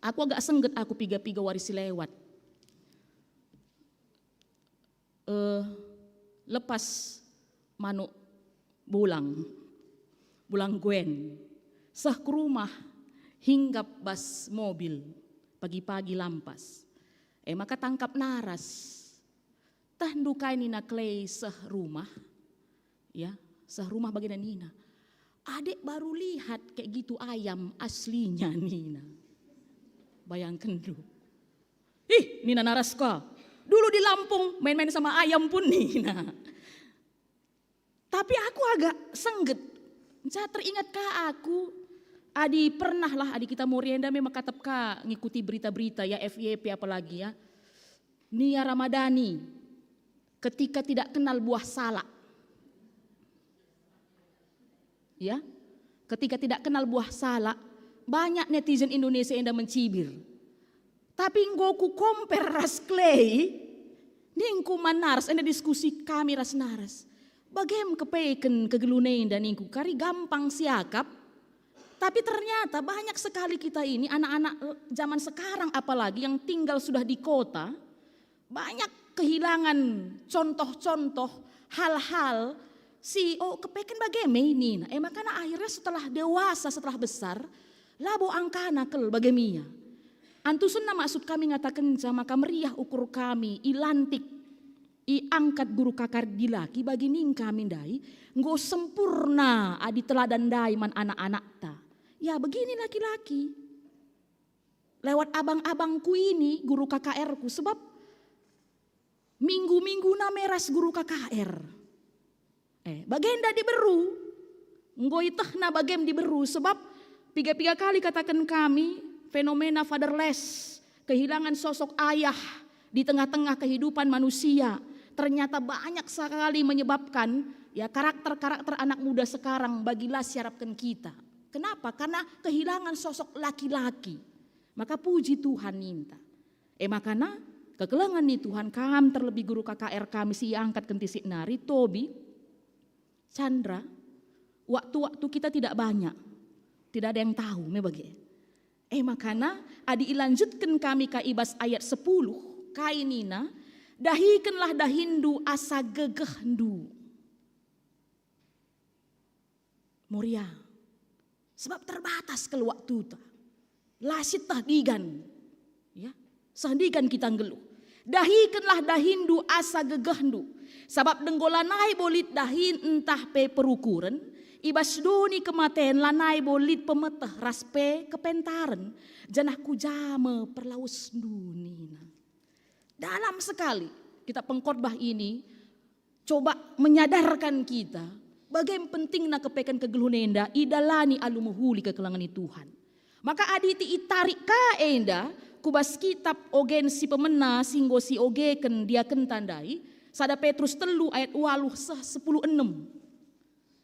E: Aku agak sengget aku piga-piga warisi lewat. Lepas manuk bulang guen, sah ke rumah hinggap bas mobil, pagi-pagi lampas. Maka tangkap naras, tah ndukai nina klei sah rumah, ya sah rumah bagian nina. Adek baru lihat kayak gitu ayam aslinya nina. Bayangkan dulu. Nina naras kok. Dulu di Lampung main-main sama ayam pun nina. Tapi aku agak sengget. Saya teringat aku, adi pernah lah adi kita Morienda memang katap ngikuti berita-berita ya FYP apalagi ya. Nia Ramadhani ketika tidak kenal buah salak. Ya, ketika tidak kenal buah salak, banyak netizen Indonesia yang mencibir. Tapi ngoku compare ras clay, ningku manaras, ada diskusi kami ras naras. Bagaimana kepeken kegelunein dan ningku kari gampang siakap. Tapi ternyata banyak sekali kita ini anak-anak zaman sekarang apalagi yang tinggal sudah di kota. Banyak kehilangan contoh-contoh hal-hal kepeken bagaimana ini. Makanya akhirnya setelah dewasa, setelah besar, labo angkana kel bagaimana. Antusun na maksud kami ngatakan maka meriah ukur kami ilantik. Angkat guru kakar dilaki bagi ning kami dai nggo sempurna adi teladan dai man anak-anak ta. Ya begini laki-laki. Lewat abang-abangku ini guru KKR ku sebab minggu-minggu na meras guru KKR. Bagenda diberu. Nggo itah na bagem diberu sebab tiga kali katakan kami fenomena fatherless, kehilangan sosok ayah di tengah-tengah kehidupan manusia. Ternyata banyak sekali menyebabkan ya karakter-karakter anak muda sekarang bagilah siarapkan kita. Kenapa? Karena kehilangan sosok laki-laki. Maka puji Tuhan minta. Makanya kekelengan nih Tuhan kam terlebih guru KKR kami si angkat kentisik nari Tobi, Chandra. Waktu-waktu kita tidak banyak. Tidak ada yang tahu bagaimana. Makanya adi ilanjutkan kami ka ibas ayat 10 kainina. Dahikanlah dahindu asa gegehdu. Moria. Sebab terbatas kalau waktu ta. Lasit tah digan. Ya, sahdigan kita ngeluh. Dahikanlah dahindu asa gegehdu. Sebab denggolanai bolit dahin entah pe perukuran. Ibas doni kematen lanai bolit pemetah raspe kepentaran. Janah kujame perlaus dunina. Dalam sekali kita pengkhotbah ini coba menyadarkan kita bagaimana pentingnya kepekan kegelunenda idalani alumuhuli kekelangan Tuhan. Maka aditi itarik ka enda kubas kitab ogen si pemena singgo si ogeken dia kentandai sada Petrus 3 ayat 10:6.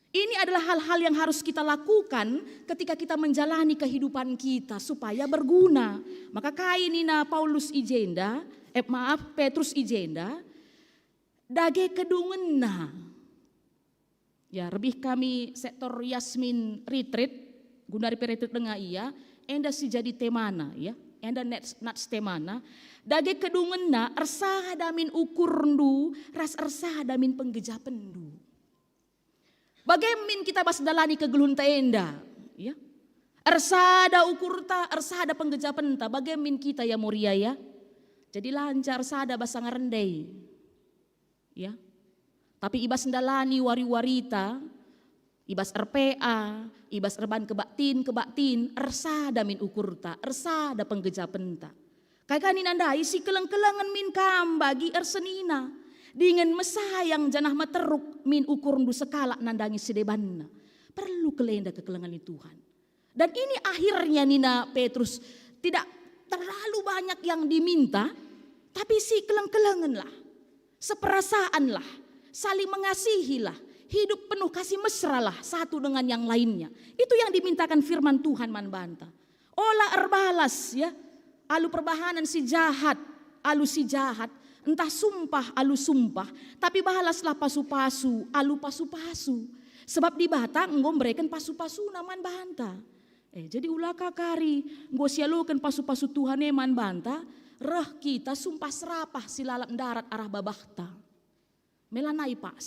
E: Ini adalah hal-hal yang harus kita lakukan ketika kita menjalani kehidupan kita supaya berguna. Maka kainina Petrus ijenda dage kedungenna. Ya, lebih kami sektor Yasmin retreat, gunari retreat dengan iya, enda si jadi temana ya. Enda nats temana, dage kedungenna ersah damin ukurndu, ras ersah damin penggejapendu. Bagaimana kita bas dalani kegelun enda, ya? Ersada ukurta, ersada penggejapenta, bagaimana kita ya Moria ya? Jadi lancar sada basa ngarendai. Ya. Tapi ibas ndalani wari-warita, ibas RPA, ibas erban kebaktin, ersada min ukurta, ersada penggejapenta. Kakani nandai si keleng-kelengan min kam bagi ersenina. Dengan mesayang janah materuk min ukur ndu sekala nandangi sedebanna. Perlu kelenda kekelengan Tuhan. Dan ini akhirnya Nina Petrus tidak terlalu banyak yang diminta, tapi si keleng-kelengan lah, seperasaan lah, saling mengasihi lah, hidup penuh kasih mesra lah satu dengan yang lainnya. Itu yang dimintakan firman Tuhan man banta. Olah erbalas ya, alu perbahanan si jahat, alu si jahat, entah sumpah alu sumpah, tapi bahalaslah pasu-pasu, alu pasu-pasu. Sebab di bata ngombrekan pasu-pasu naman banta. Jadi ulah kakari, nggo sialukan pasu-pasu Tuhan man banta, reh kita sumpah serapah silalap darat arah babahta. Melanai pas.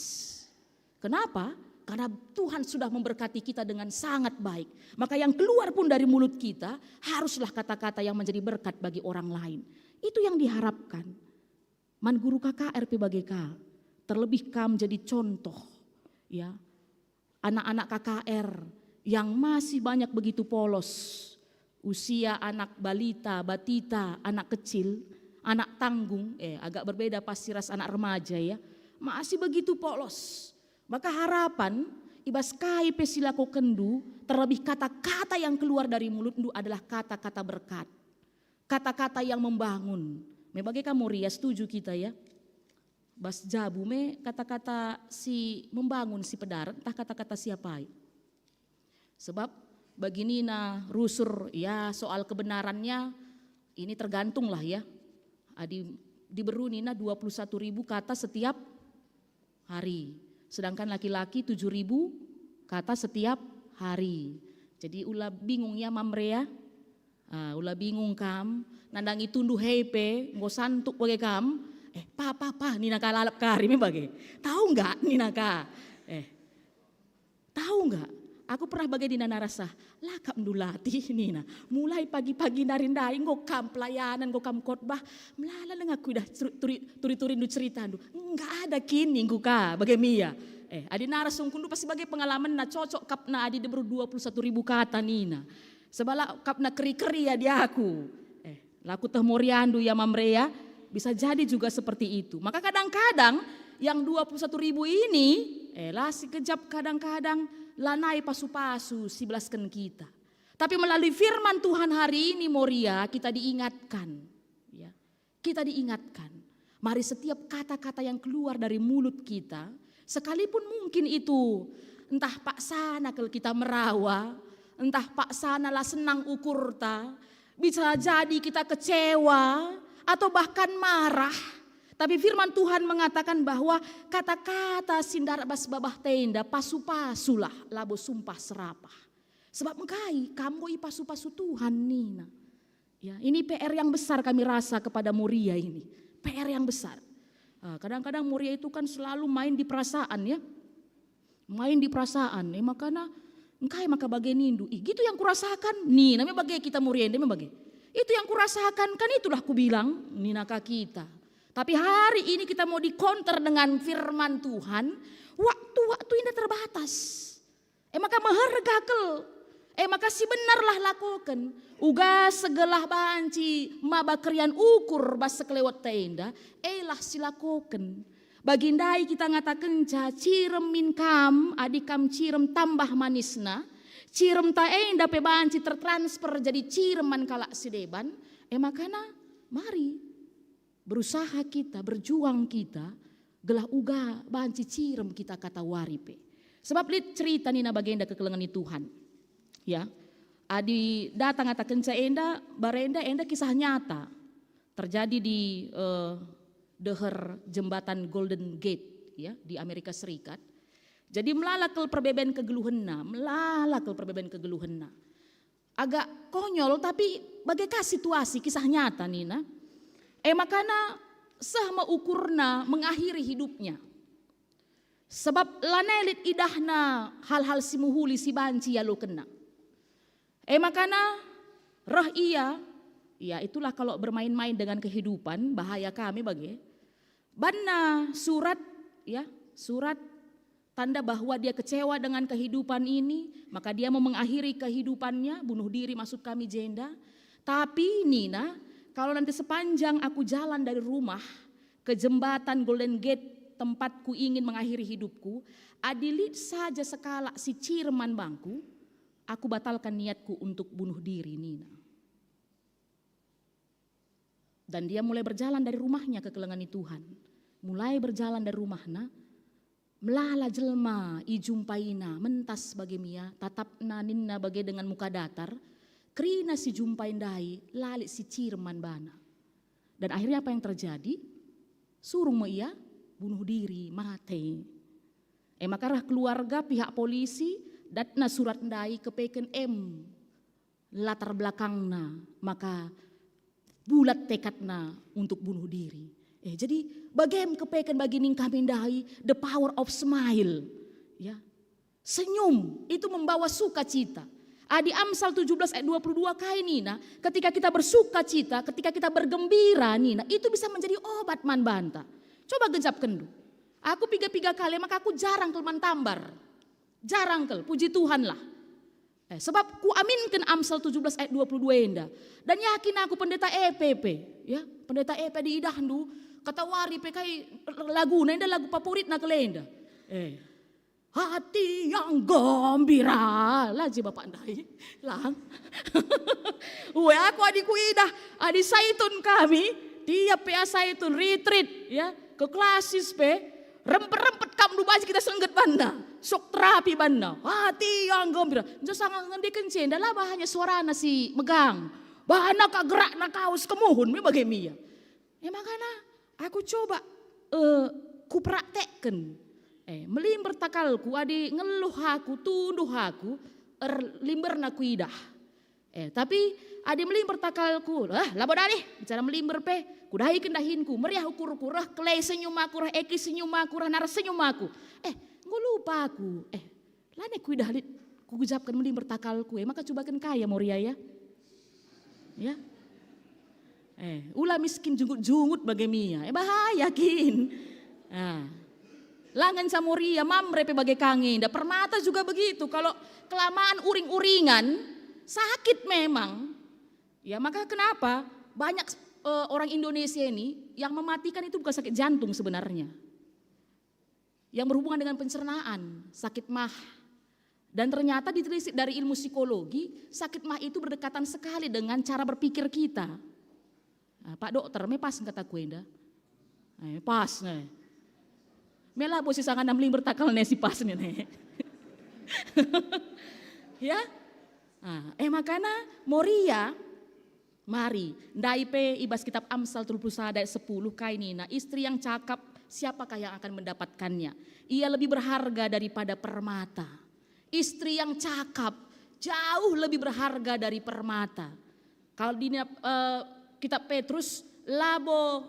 E: Kenapa? Karena Tuhan sudah memberkati kita dengan sangat baik. Maka yang keluar pun dari mulut kita haruslah kata-kata yang menjadi berkat bagi orang lain. Itu yang diharapkan. Man guru KKR PBGK, terlebih kam jadi contoh ya. Anak-anak KKR yang masih banyak begitu polos. Usia anak balita, batita, anak kecil, anak tanggung, agak berbeda pasti ras anak remaja ya. Masih begitu polos. Maka harapan ibas kai pesilako kendu, terlebih kata-kata yang keluar dari mulutmu adalah kata-kata berkat. Kata-kata yang membangun. Membagai kamu Ria setuju kita ya. Bas jabu me kata-kata si membangun si pedarat, entah kata-kata siapa. Sebab bagi Nina rusur ya soal kebenarannya ini tergantung lah ya. Diberu Nina 21.000 kata setiap hari. Sedangkan laki-laki 7.000 kata setiap hari. Jadi ulah bingung ya mamrea. Ulah bingung kam. Nandangi tunduh hepe. Ngo santuk bagai kam. Pa Nina ka lalap kari me bagai. Tahu enggak Nina ka? Tahu enggak? Aku pernah bagai di narasa. Lakap ndulati Nina. Mulai pagi-pagi narindai. Ngo kam pelayanan. Ngo kam khotbah. Melala aku dah turi-turi ndu cerita ndu. Enggak ada kini ngku ka bagai Mia. Adi narasung kundu pasti bagai pengalaman na cocok kap na adi debru 21.000 kata Nina. Sebala kap na keri-keri ya di aku. Laku teh moriandu ya mamrea. Bisa jadi juga seperti itu. Maka kadang-kadang yang 21.000 ini lah si kejap kadang-kadang lanai pasu-pasu si belaskan kita. Tapi melalui firman Tuhan hari ini Moria kita diingatkan. Ya, kita diingatkan. Mari setiap kata-kata yang keluar dari mulut kita, sekalipun mungkin itu entah pak sana kalau kita merawa, entah pak sana lah senang ukurta, bisa jadi kita kecewa atau bahkan marah. Tapi firman Tuhan mengatakan bahwa kata-kata sindar bas babah tenda pasu-pasulah labo sumpah serapah. Sebab mengkai kamu pasu-pasu Tuhan Nina. Ya, ini PR yang besar kami rasa kepada Moria ini. PR yang besar. Kadang-kadang Moria itu kan selalu main di perasaan ya. Main di perasaan. Makanya engkai maka bagai nindu. Gitu yang kurasakan. Nih namanya bagai kita Moria ini bagai. Itu yang kurasakan kan itulah ku bilang Nina kita. Tapi hari ini kita mau dikonter dengan firman Tuhan. Waktu ini terbatas. Maka mehergakel. Maka si benarlah lakukan. Uga segelah banci mabakerian ukur bas sekelewat tenda. Lah silakukan. Bagindai kita ngatakan cirem min kam. Adikam cirem tambah manisna. Cirem ta enda pe banci tertransfer jadi cireman kalak sideban. Makana mari. Berusaha kita, berjuang kita, gelah uga banci cirem kita kata waripe. Sebab lihat cerita Nina bagenda kekelengan Tuhan. Ya, adi datang kata kenca enda, barenda enda kisah nyata. Terjadi di deher jembatan Golden Gate ya di Amerika Serikat. Jadi melalakal perbeben kegeluhenna, Agak konyol tapi bagaimana situasi kisah nyata Nina. Makana sah ukurna mengakhiri hidupnya. Sebab lanelit idahna hal-hal si muhuli si banci ya lo kena. Makana roh iya itulah kalau bermain-main dengan kehidupan bahaya kami bagi. Banna surat tanda bahwa dia kecewa dengan kehidupan ini, maka dia mau mengakhiri kehidupannya, bunuh diri maksud kami jenda. Tapi Nina, kalau nanti sepanjang aku jalan dari rumah ke jembatan Golden Gate tempatku ingin mengakhiri hidupku, adilit saja sekala si cireman bangku, aku batalkan niatku untuk bunuh diri Nina. Dan dia mulai berjalan dari rumahnya ke kelengan Tuhan. Mulai berjalan dari rumahnya, melala jelma ijumpaina mentas bagi mia tatapna ninna bagi dengan muka datar krina si jumpain dai lalik si cirman bana. Dan akhirnya apa yang terjadi? Suruh ia bunuh diri mati. Makarah keluarga pihak polisi datna surat dai kepeken latar belakangna maka bulat tekadna untuk bunuh diri. Jadi bagaimana kepeken bagi ning kami dai the power of smile. Ya. Senyum itu membawa sukacita. Di Amsal 17 ayat 22 kain Nina, ketika kita bersuka cita, ketika kita bergembira Nina, itu bisa menjadi obat man banta. Coba genjap kendu. Aku piga-piga kali maka aku jarang kelman tambar. Jarang kel, puji Tuhan lah. Sebab ku aminkan Amsal 17 ayat 22 enda. Dan yakin aku pendeta EPP, ya, pendeta EP di Idahndu, kata wari pekai lagu nenda lagu favorit na kelenda. Hati yang gembira, laji bapak ndai, lang. Aku adikku Idah, adik Saitun kami, tiap PA Saitun retreat, ya, ke klasis rempet-rempet kam du baji kita sengget banda, sok terapi banda, hati yang gembira. Sangat ngendikan cenda lah hanya suara nasi megang, bahana ka gerak na kaus kemuhun me bagaimana. Makanya aku coba ku praktekkan. Melimber takalku adi ngeluh aku, tunduh aku, limber na kuidah. Tapi adi melimber takalku, labo dali, bicara melimber kudahi kendahinku, meriah ukur-ukur, kelai senyum aku, eki senyum aku, naras senyum aku. Lupa aku, lane kuidah lit, ku gujapkan melimber takalku, maka cobakan kaya Moria ya. Ya. Ulah miskin jungut-jungut bagemia, bahaya kin. Langan Samoria mamre bagai kangen, permata juga begitu. Kalau kelamaan uring-uringan, sakit memang. Ya maka kenapa banyak orang Indonesia ini yang mematikan itu bukan sakit jantung sebenarnya. Yang berhubungan dengan pencernaan, sakit mah. Dan ternyata ditelisik dari ilmu psikologi, sakit mah itu berdekatan sekali dengan cara berpikir kita. Pak dokter, pas kata kuenda. Pas nih. Mela bosi sangat namling bertakal nesi pas nih. Ya. Makanya Moria mari ndaipe ibas kitab Amsal 31 ayat 10 kainina, istri yang cakap siapakah yang akan mendapatkannya? Ia lebih berharga daripada permata. Istri yang cakap jauh lebih berharga dari permata. Kalau di kitab Petrus labo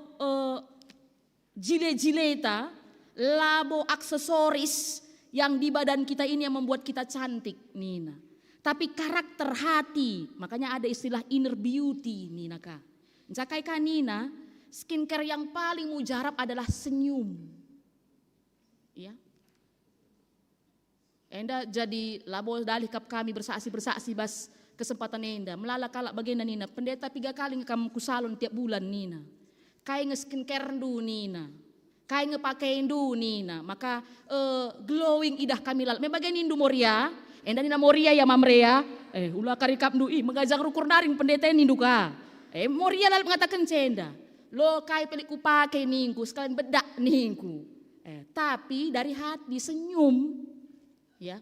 E: jile-jileta, labo aksesoris yang di badan kita ini yang membuat kita cantik Nina. Tapi karakter hati, makanya ada istilah inner beauty Nina ka. Jakai ka Nina, skincare yang paling mujarab adalah senyum. Ya. Enda jadi labo dalih kap kami bersaksi bas kesempatan enda melala kalak bagian Nina. Pendeta 3 kali kamu kusalon tiap bulan Nina. Kai nge-skincare du Nina. Kai ngepakein du Nina. Maka glowing idah kami lal. Membagian Indu Moria. Enda Nina Moria ya mamrea. Ulah karikap du mengajak rukur naring pendeta Nindu ka. Moria lal mengatakan cenda. Lo kai pelik ku pakai ningku sekalian bedak ningku. Tapi dari hati senyum. Ya.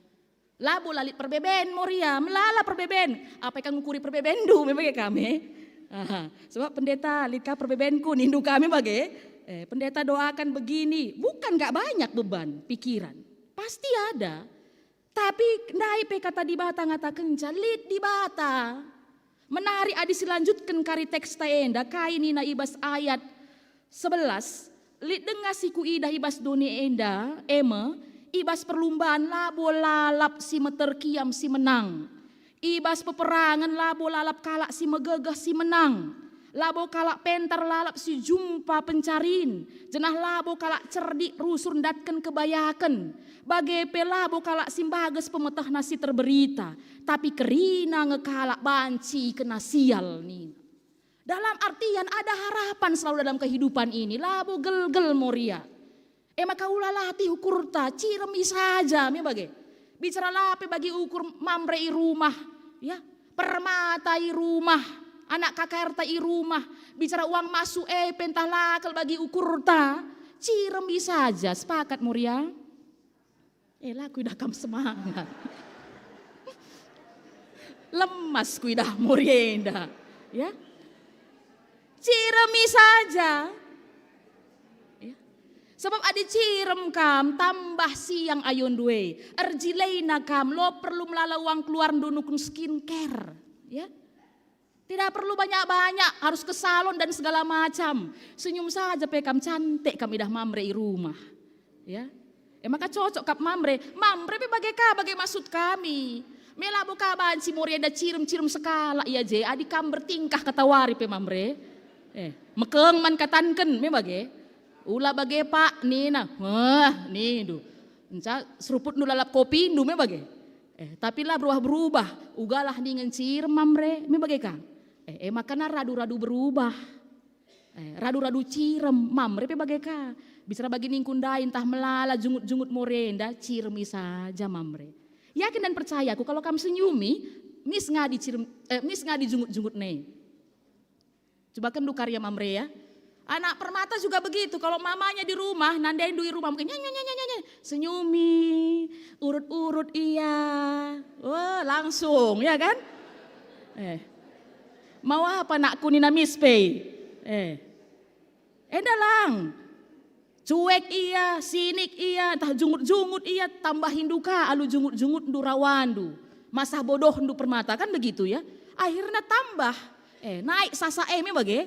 E: Labo lalit perbeben Moria, melala perbeben. Apa yang ngukuri perbeben du memang kami. Sebab pendeta lika perbebenku nindu kami bagi. Pendeta doakan begini, bukan gak banyak beban pikiran. Pasti ada. Tapi naipe kata di bata ngatakan jalit di bata. Menari adi silanjutkan kari teks taenda kainina ibas ayat 11. Lit dengasiku idah ibas dunia enda ibas perlumbaan labo lalap si meterkiam si menang. Ibas peperangan labo lalap kalak si megegah si menang. Labo kalak pentar lalap si jumpa pencarin. Jenah labo kalak cerdik rusur datkan kebayakan. Bagepe labo kalak simbages pemetah nasi terberita. Tapi kerina ngekalak banci kena sial nih. Dalam artian ada harapan selalu dalam kehidupan ini. Labo gel-gel Moria. Maka ulah latih ukur ta ciremi saja me bagi. Bicara lape bagi ukur mamre i rumah, ya. Permata i rumah, anak kakarta i rumah. Bicara uang masuk pentah lakal bagi ukur ta ciremi saja. Sepakat Moria? Elah ku dah kam semangat. Lemas ku dah morienda. Ya. Ciremi saja. Ya. Sebab ada cirem kam tambah siang ayun duwe. Erjileina kam lo perlu melalawang keluar dunukun skincare. Ya. Tidak perlu banyak-banyak, harus ke salon dan segala macam. Senyum saja pekam cantik kami dah mamre i rumah. Ya. Maka cocok kap mamre. Mamre pe bagai maksud kami. Mela buka banci morienda cirum-cirum sekala iya je. Adik kam bertingkah katawari pe mamre. Mekeng man katanken me bage. Ula bage pak nina. Wah, ni du. Enca seruput nu lalap kopi nu me bage. Tapi lah berubah-berubah. Ugalah dengan cirum mamre me bage kang. Makanya radu-radu berubah. Radu-radu cirem mamre pe bageka. Bisa bagi ningkundai entah melala jungut-jungut morenda ciremi saja mamre. Yakin dan percaya aku kalau kamu senyumi mis ngadi cirem mis ngadi jungut-jungut nih. Coba kan karya mamre ya. Anak permata juga begitu kalau mamanya di rumah nandain duit rumah mungkin nyanyi senyumi urut-urut iya. Wah, langsung ya kan? Mau apa nak kunina mispay? Dalang. Cuek iya, sinik iya, entah jungut-jungut iya, tambahin duka alu jungut-jungut ndu rawandu. Masa bodoh ndu permata kan begitu ya. Akhirnya tambah. Naik sasa me bage.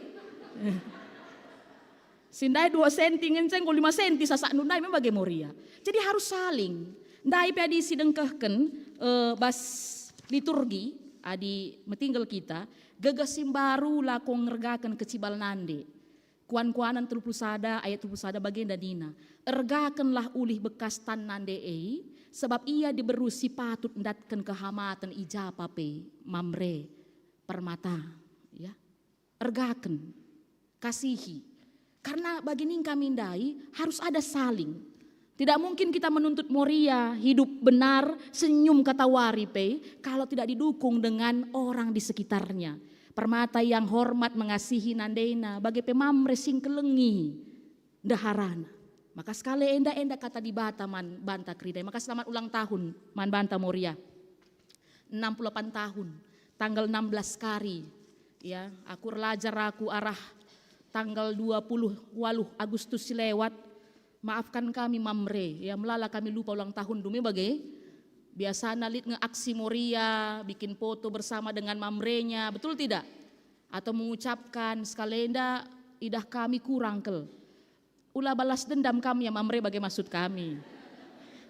E: Sindai 2 senti ngenceng 5 senti sasa ndu naik me bage moria. Jadi harus saling. Ndai pe adi sidengkehken bas liturgi adi metinggal kita. Gegesim baru lah kong ngergakan kecibal nande. Kuan-kuanan 31 ayat 31 bagian dina. Ergakanlah ulih bekas tan nande sebab ia diberusi patut ndatkan kehamatan ijapa pe mamre permata. Ya. Ergakan, kasihi. Karena bagi kami ndai harus ada saling. Tidak mungkin kita menuntut moria, hidup benar, senyum katawari pe kalau tidak didukung dengan orang di sekitarnya. Permata yang hormat mengasihi nandeina bagai pemamre sing kelengi daharana. Maka sekali enda kata di bata man banta kridai. Maka selamat ulang tahun man banta moria. 68 tahun, tanggal 16 kari. Ya, aku relajar aku arah tanggal 20 Agustus lewat. Maafkan kami mamre, ya melala kami lupa ulang tahun dumi bagai. Biasa nalit ngeaksi moria, bikin foto bersama dengan mamrenya, betul tidak? Atau mengucapkan skalenda idah kami kurang kel. Ulah balas dendam kami ya mamre bagai maksud kami.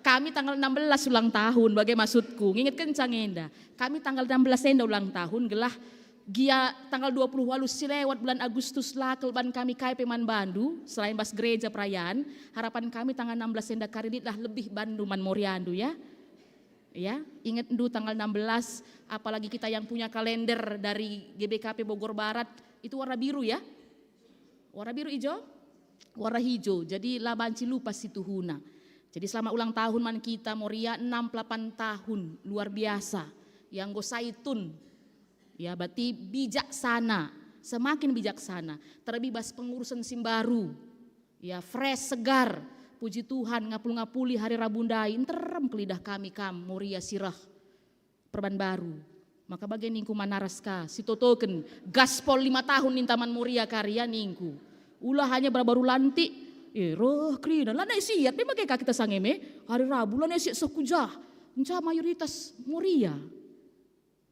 E: Kami tanggal 16 ulang tahun bagai maksudku, nginget kencang enda. Kami tanggal 16 enda ulang tahun gelah gia tanggal 20 silewat bulan Agustus lah kelban kami kai peman Bandu selain bas gereja perayaan. Harapan kami tanggal 16 enda karidit lah lebih Bandu man Moriandu ya. Ya, ingat dulu tanggal 16, apalagi kita yang punya kalender dari GBKP Bogor Barat, itu warna biru ya. Warna biru hijau, warna hijau. Jadi labanci lupa situ huna. Jadi selama ulang tahun man kita Moria 68 tahun, luar biasa. Yang gosaitun, ya berarti bijaksana, semakin bijaksana. Terlebih bas pengurusan simbaru, ya fresh, segar. Puji Tuhan ngapul-ngapuli hari Rabundai terem ke lidah kami Moria sirah perban baru. Maka bagian ningku manaraska si totoken gaspol 5 tahun nintaman Moria karya ningku. Ulah hanya baru lantik. Roh krina lana isiat memang kayak kita sangeme hari Rabu lana isiat sekujah. Enca mayoritas Moria.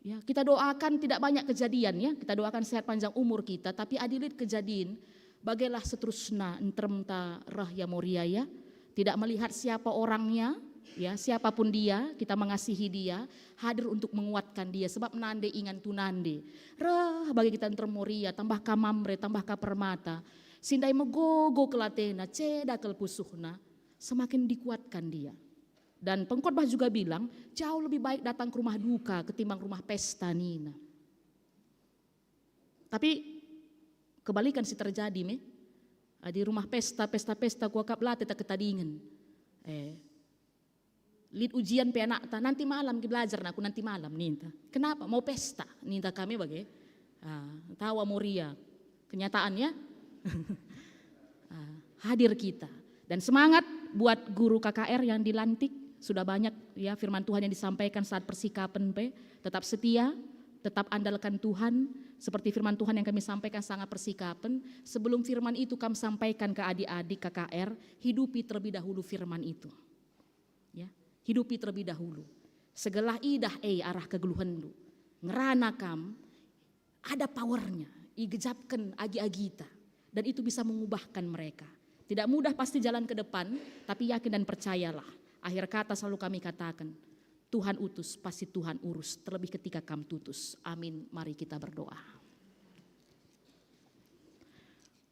E: Ya, kita doakan tidak banyak kejadian ya. Kita doakan sehat panjang umur kita tapi adilit kejadian. Bagailah seterusnya entremta rahya Moria ya. Tidak melihat siapa orangnya, ya siapapun dia, kita mengasihi dia, hadir untuk menguatkan dia sebab nande ingan tu nande. Rah bagi kita entrem Moria, tambah ka mamre, tambah ka permata. Sindai megogo kelatena, ceda kelpusuhna, semakin dikuatkan dia. Dan pengkhotbah juga bilang, jauh lebih baik datang ke rumah duka ketimbang rumah pesta nina. Tapi kebalikan sih terjadi di rumah pesta kuakap late tak ketadingan. Lid ujian pe anak ta nanti malam ki belajar aku nanti malam ninta. Kenapa mau pesta ninta kami bagai tawa Moria kenyataannya hadir kita dan semangat buat guru KKR yang dilantik sudah banyak ya firman Tuhan yang disampaikan saat persikapan tetap setia, tetap andalkan Tuhan. Seperti firman Tuhan yang kami sampaikan sangat persikapan. Sebelum firman itu kami sampaikan ke adik-adik KKR, hidupi terlebih dahulu firman itu. Ya, hidupi terlebih dahulu. Segala idah arah kegeluhan lu. Ngerana kam ada powernya, igejapkan agi-agita. Dan itu bisa mengubahkan mereka. Tidak mudah pasti jalan ke depan, tapi yakin dan percayalah. Akhir kata selalu kami katakan, Tuhan utus, pasti Tuhan urus. Terlebih ketika kami tutus. Amin, mari kita berdoa.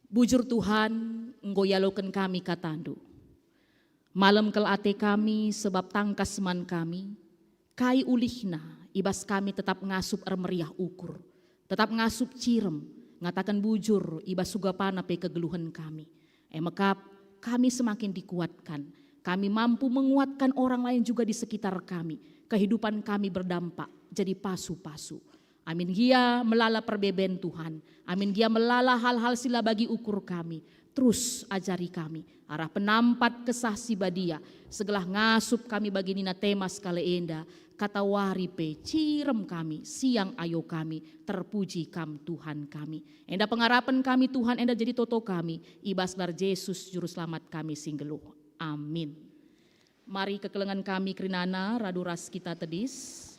E: Bujur Tuhan, nggoyalokan kami katandu. Malam kel ate kami sebab tangkas seman kami. Kai ulihna, ibas kami tetap ngasup meriah ukur. Tetap ngasup cirem, ngatakan bujur, ibas sugapana pe kegeluhan kami. Mekap kami semakin dikuatkan. Kami mampu menguatkan orang lain juga di sekitar kami. Kehidupan kami berdampak jadi pasu-pasu. Amin gia melala perbeben Tuhan. Amin gia melala hal-hal sila bagi ukur kami. Terus ajari kami arah penampat kesah si badia. Segelah ngasup kami bagi nina tema skala enda. Kata waripe cirem kami, siang ayo kami, terpuji kam Tuhan kami. Enda pengharapan kami Tuhan, enda jadi toto kami. Ibas lar Yesus juru selamat kami singgeluh. Amin. Mari kekelengan kami kerinana radu ras kita tedis.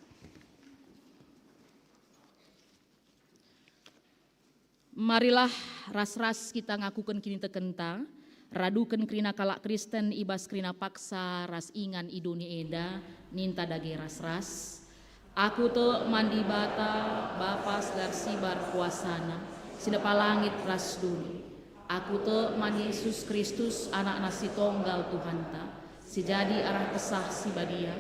E: Marilah ras-ras kita ngakukan kini tekenta. Radukan kerina kalak Kristen ibas kerina paksa ras ingan idoni eda ninta dage ras-ras. Aku te mandi bata bapas dar sibar kuasana sinepa langit ras duni. Aku te mandi Yesus Kristus anak nasi tonggal Tuhan ta. Si jadi arah kesah si badia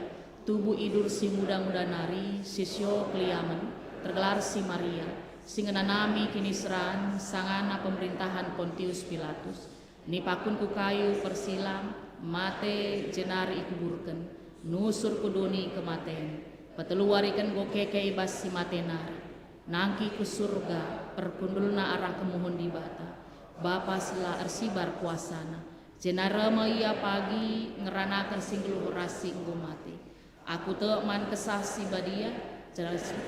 E: tubuh idur si muda-muda nari sisyo kliamen tergelar si Maria singenanami kini seran sangana pemerintahan Pontius Pilatus. Nipakun ku kayu persilam, mate jenari ikuburken, nusur kudoni kematen, peteluarikan go keke ibas si matenari, nangki ku surga, perkundulna arah kemuhun di bata, bapa sela ersibar kuasana, jenarama ia pagi ngeranakan singgeluh rasi nggo mate, aku te man kesah si badia,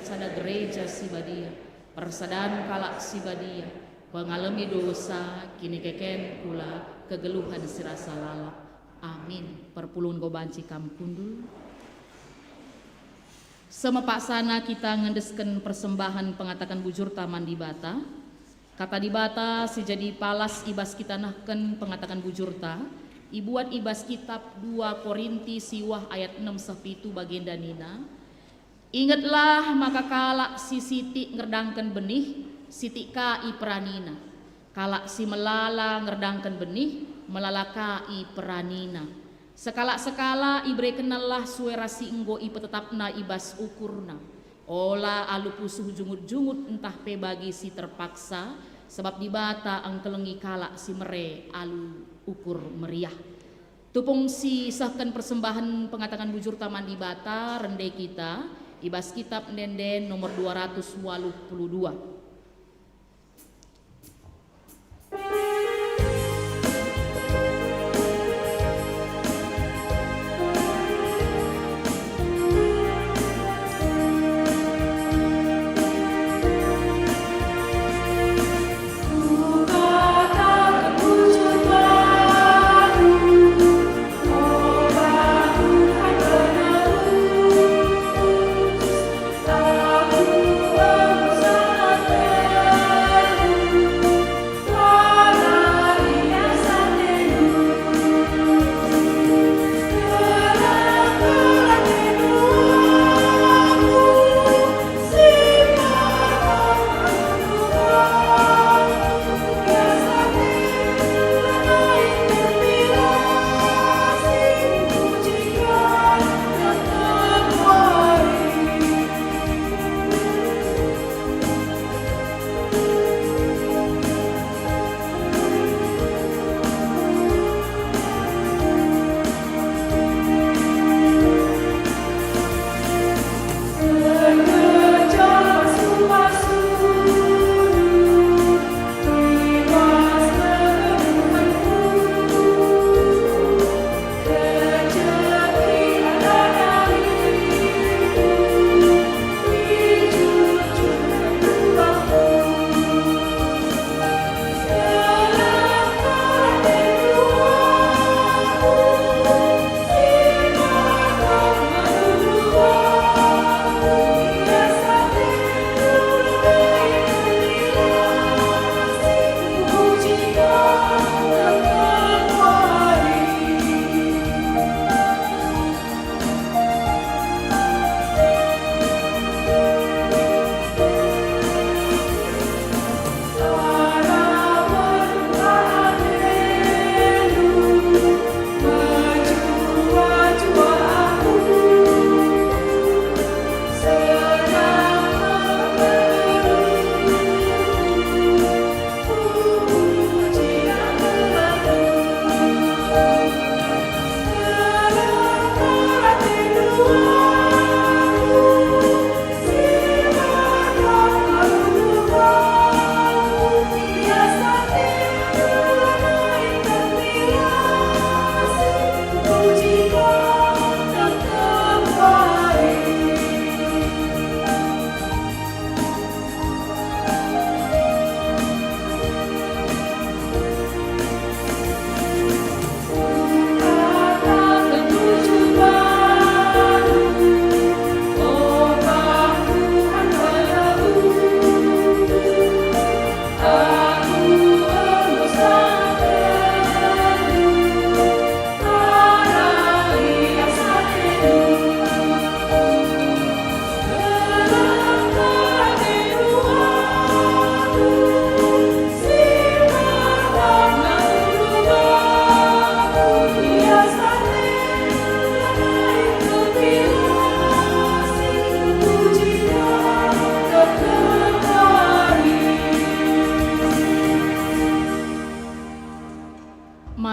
E: sada gereja si badia, persadaan kalak si badia, pengalami dosa kini keken pula kegeluhan sirasa lalap. Amin. Perpulun go banci kam kundul. Semepak sana kita ngendesken persembahan pengatakan bujur taman di bata. Kata di bata si jadi palas ibas kita nahken pengatakan bujur ta. Ibuat ibas kitab 2 Korinti siwah ayat 6 7 bagian danina. Ingatlah maka kalak si Siti ngerdangken benih Siti kai peranina. Kalak si melala ngerdangkan benih, melala kai peranina. Sekala-sekala ibre kenallah suara si enggo ipe tetapna ibas ukurna. Ola alu pusuh jungut-jungut entah pe bagi si terpaksa, sebab di bata angkelengi kalak si mere alu ukur meriah. Tupung si sahkan persembahan pengatakan bujur taman di bata rende kita, ibas kitab Denden nomor 282.
D: Aku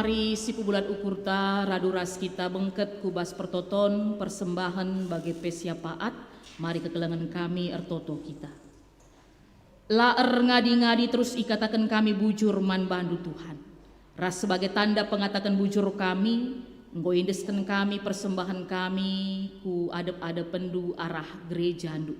E: mari si bulan ukurta raduras kita bengket kubas pertoton persembahan bagi pesiapaat. Mari kekelengan kami ertoto kita. Laer ngadi-ngadi terus ikatakan kami bujur man bandu Tuhan. Ras sebagai tanda pengatakan bujur kami, nggoindeskan kami persembahan kami ku adep-adep pendu arah gereja andu.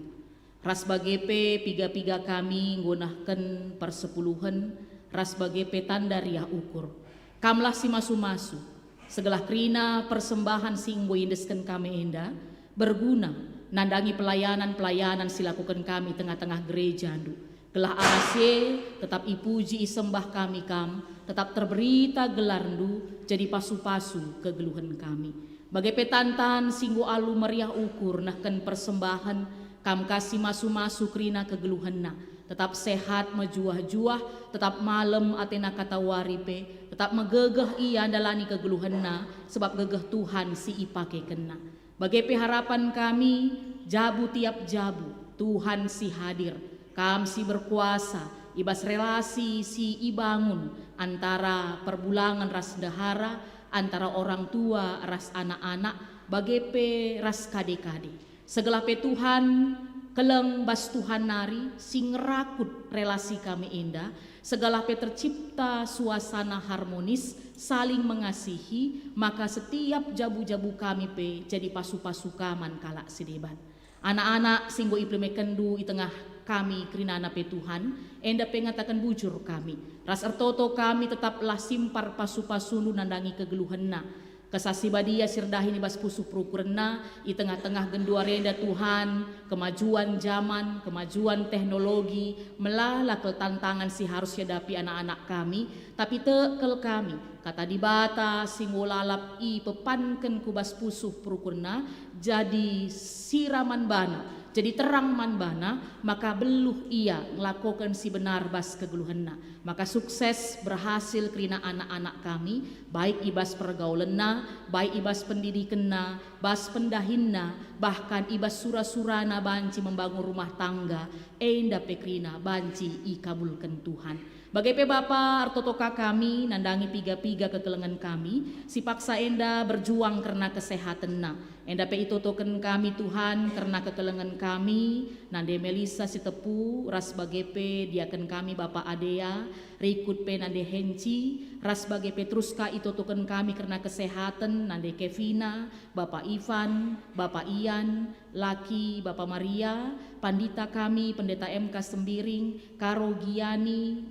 E: Ras bagi piga-piga kami nggonahkan persepuluhan, ras bagi tanda riah ukur. Kamlah si masu-masu, segala krina persembahan si nggoindeskan kami enda, berguna, nandangi pelayanan-pelayanan silakukan kami tengah-tengah gereja andu. Kelah arasye tetap ipuji isembah kami kam, tetap terberita gelarndu jadi pasu-pasu kegeluhan kami. Bagai petantan singgu alu meriah ukur nahkan persembahan kam kasih masu-masu krina kegeluhanna. Tetap sehat mejuah-juah, tetap malam atena kata waripe, tetap megegeh ia dalani kegeluhanna sebab gegeh Tuhan si ipake kena. Bagai harapan kami jabu tiap jabu Tuhan si hadir. Kam si berkuasa, ibas relasi si ibangun antara perbulangan ras dahara, antara orang tua ras anak-anak, bagepe ras kade-kade. Segala pe Tuhan, keleng bas Tuhan nari, sing rakut relasi kami indah, segala pe tercipta suasana harmonis, saling mengasihi, maka setiap jabu-jabu kami pe jadi pasu-pasu kaman kalak sedeban. Anak-anak singgo ipleme kendu i tengah kami kerinana pe Tuhan, enda pengatakan bujur kami. Ras ertoto kami tetaplah simpar pasu-pasunu nandangi kegeluhanna. Kesasi badia sirdahin ibas pusuh prukurna i tengah-tengah genduarenda Tuhan, kemajuan zaman, kemajuan teknologi, melalakal tantangan si harus hadapi anak-anak kami, tapi tekel kami. Kata dibata singolalap i pepanken kubas pusuh prukurna jadi siraman bana. Jadi terang man bana, maka beluh ia ngelakukan si benar bas kegeluhanna. Maka sukses berhasil kerina anak-anak kami, baik ibas pergaulenna, baik ibas pendidikanna, bas pendahinna, bahkan ibas sura-surana banci membangun rumah tangga, enda pekrina banci ikabulkan Tuhan. Bagai pe Bapa artotoka kami nandangi piga-piga kekelengan kami, si paksa enda berjuang karena kesehatanna. Enda pe itotoken kami Tuhan karena kekelengan kami, nande Melisa si tepu, ras bagai pe diaken kami Bapa Adea, rikut pe nande Henci, ras bagai pe teruska itotoken kami karena kesehatan, nande Kevina, Bapa Ivan, Bapa Ian, Laki, Bapa Maria, pandita kami, pendeta MK Sembiring, Karo Giani,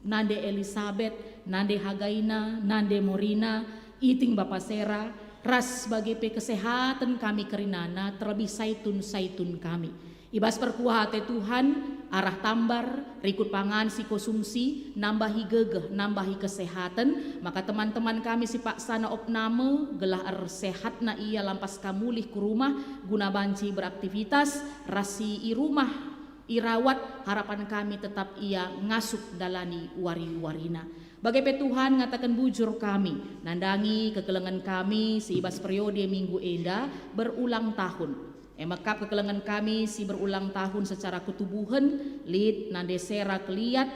E: nande Elizabeth, nande Hagaina, nande Morina, iting Bapa Sera, ras sebagai pe kesehatan kami kerinana, terlebih saitun kami. Ibas perkuahate Tuhan, arah tambar, rikut pangan si konsumsi, nambahi gegeh, nambahi kesehatan, maka teman-teman kami si paksana opname, gelah sehat na ia lampas kamulih ke rumah, guna banci beraktivitas, rasi i rumah, irawat, harapan kami tetap ia ngasup dalani wari-warina. Bagai pe Tuhan ngatakan bujur kami, nandangi kekelengan kami si ibas periode minggu enda berulang tahun. Emakap kekelengan kami si berulang tahun secara ketubuhan, lid nande Sera Keliat,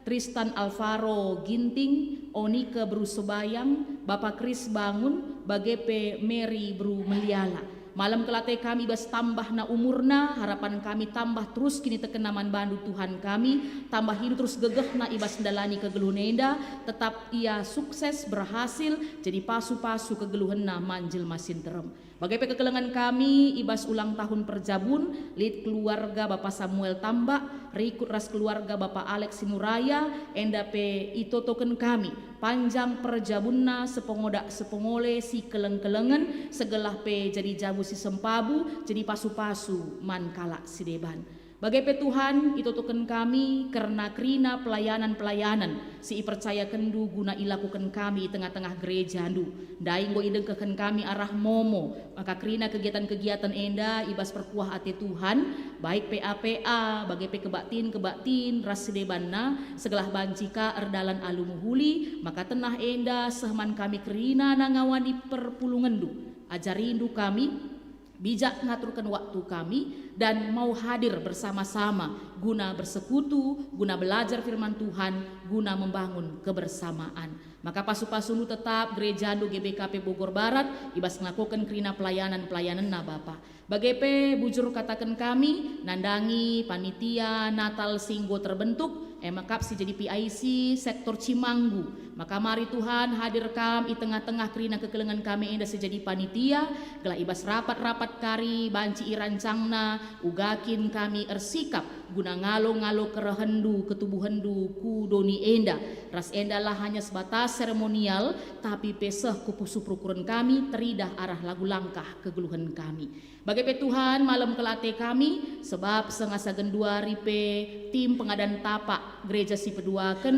E: Tristan Alvaro Ginting, Onika Bru Sebayang, Bapak Kris Bangun, bagai pe Mary Bru Meliala. Malam kelate kami bas tambah na umurna, harapan kami tambah terus kini tekenaman bandu Tuhan kami, tambah hidup terus gegeh na ibas dalani kegeluhnenda, tetap ia sukses berhasil jadi pasu-pasu kegeluhena manjil masin terem. Bagai kekelengan kami ibas ulang tahun perjabun, lid keluarga Bapak Samuel Tambak, rikut ras keluarga Bapak Alex Sinuraya, enda pe itotoken kami panjang perjabunna sepengodak sepengole si keleng-kelengen, segelah pe jadi jabu si sempabu, jadi pasu-pasu man kalak si deban. Bagai pe Tuhan itotoken kami karena krina pelayanan-pelayanan si percaya kendu guna ilakukan kami tengah-tengah gereja andu. Daing go idengkekan kami arah momo, maka krina kegiatan-kegiatan enda ibas perkuah ate Tuhan, baik PA bagai pe kebaktin ras sedebanna segelah bancika erdalan alumuhuli, maka tenah enda sehman kami krina nangawani perpulungendu. Ajarindu kami bijak ngaturkan waktu kami, dan mau hadir bersama-sama guna bersekutu, guna belajar firman Tuhan, guna membangun kebersamaan. Maka pasu-pasunu tetap gereja GBKP Bogor Barat ibas melakukan kerina pelayanan na Bapa. Bagepe bujur katakan kami nandangi panitia Natal Singgo terbentuk makap si jadi PIC sektor Cimanggu. Maka mari Tuhan hadir kam i tengah-tengah kerina kekelengan kami indah sejadi panitia gelah ibas rapat-rapat kari banci irancangna ugakin kami ersikap guna ngalo-ngalo kerehendu ketubuhendu ku doni enda ras enda lah hanya sebatas seremonial tapi peseh kupusu perukuran kami teridah arah lagu langkah kegeluhan kami. Bagai Tuhan malam kelate kami sebab sengasa gendua ripe tim pengadaan tapak gereja si peduaken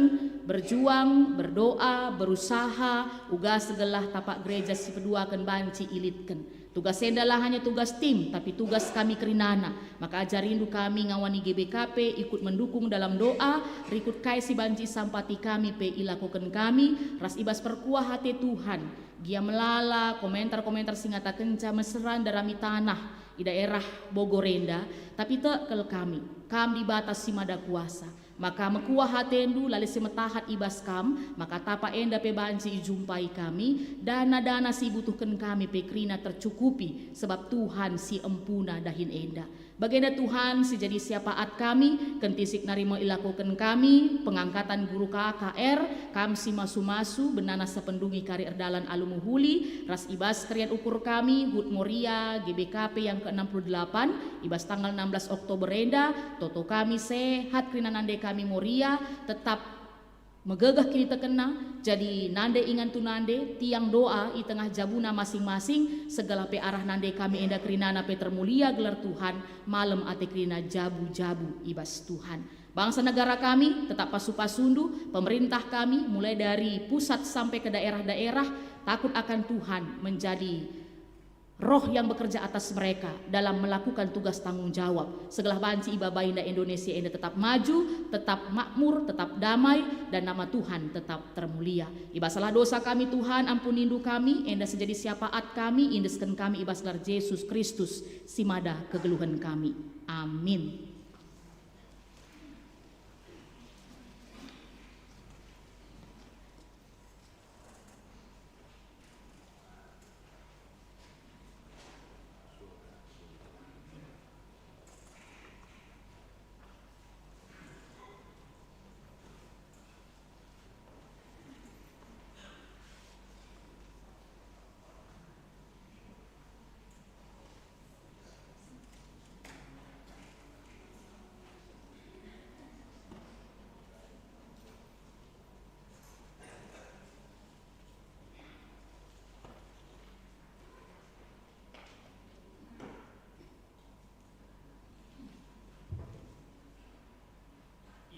E: berjuang, berdoa, berusaha uga segelah tapak gereja si peduaken banci ilitken. Tugas sendalah hanya tugas tim tapi tugas kami kerinana. Maka ajarindu kami ngawani GBKP ikut mendukung dalam doa rikut kai si banci sampati kami pe ilakukan kami ras ibas perkuah hati Tuhan. Gia melala komentar-komentar singata kenca meseran darami tanah di daerah Bogorenda tapi tekel kami di batas si mada kuasa. Maka mekuah hatendu lali semetahat ibas kam maka tapa enda pe banci ijumpai kami dana-dana si butuhkan kami pe krina tercukupi sebab Tuhan si empuna dahin enda. Bagenda Tuhan si jadi siapaat kami kentisik narimo ilakukan kami pengangkatan guru KKR kam si masu-masu benana sependungi kari erdalan alumuhuli ras ibas krian ukur kami Hut Moria GBKP yang ke-68 ibas tanggal 16 Oktober enda toto kami sehat krina nande kami Moria tetap megegah kini terkena jadi nande ingan tu nande tiang doa i tengah jabuna masing-masing segala pe arah nande kami enda kerinana pe termulia gelar Tuhan malam ate krina jabu-jabu ibas Tuhan. Bangsa negara kami tetap pasu-pasundu pemerintah kami mulai dari pusat sampai ke daerah-daerah takut akan Tuhan menjadi roh yang bekerja atas mereka dalam melakukan tugas tanggung jawab. Segala banci ibabainda Indonesia ini tetap maju, tetap makmur, tetap damai, dan nama Tuhan tetap termulia. Iba salah dosa kami Tuhan, ampunindu kami, enda sejadi siapaat kami, indeskan kami iba selar Yesus Kristus, simada kegeluhan kami. Amin.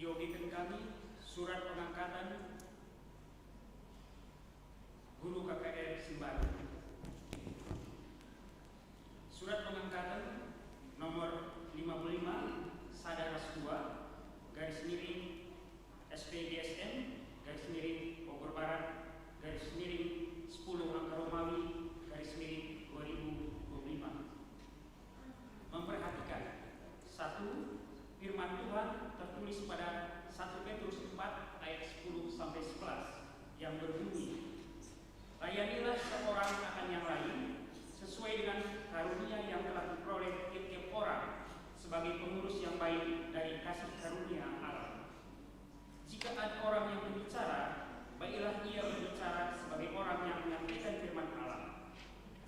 F: Yogikan kami surat pengangkatan guru KKR Simbari. Surat pengangkatan nomor 55 Sadaras 2 garis miring SPGSM garis miring Bogor Barat garis miring 10 angka Romawi garis miring 2025. Memperhatikan 1. Firman Tuhan tertulis pada 1 Petrus 4 ayat 10 sampai 11 yang berbunyi, layanilah seorang akan yang lain sesuai dengan karunia yang telah diperoleh tiap-tiap orang sebagai pengurus yang baik dari kasih karunia Allah. Jika ada orang yang berbicara, baiklah ia berbicara sebagai orang yang menyampaikan firman Allah.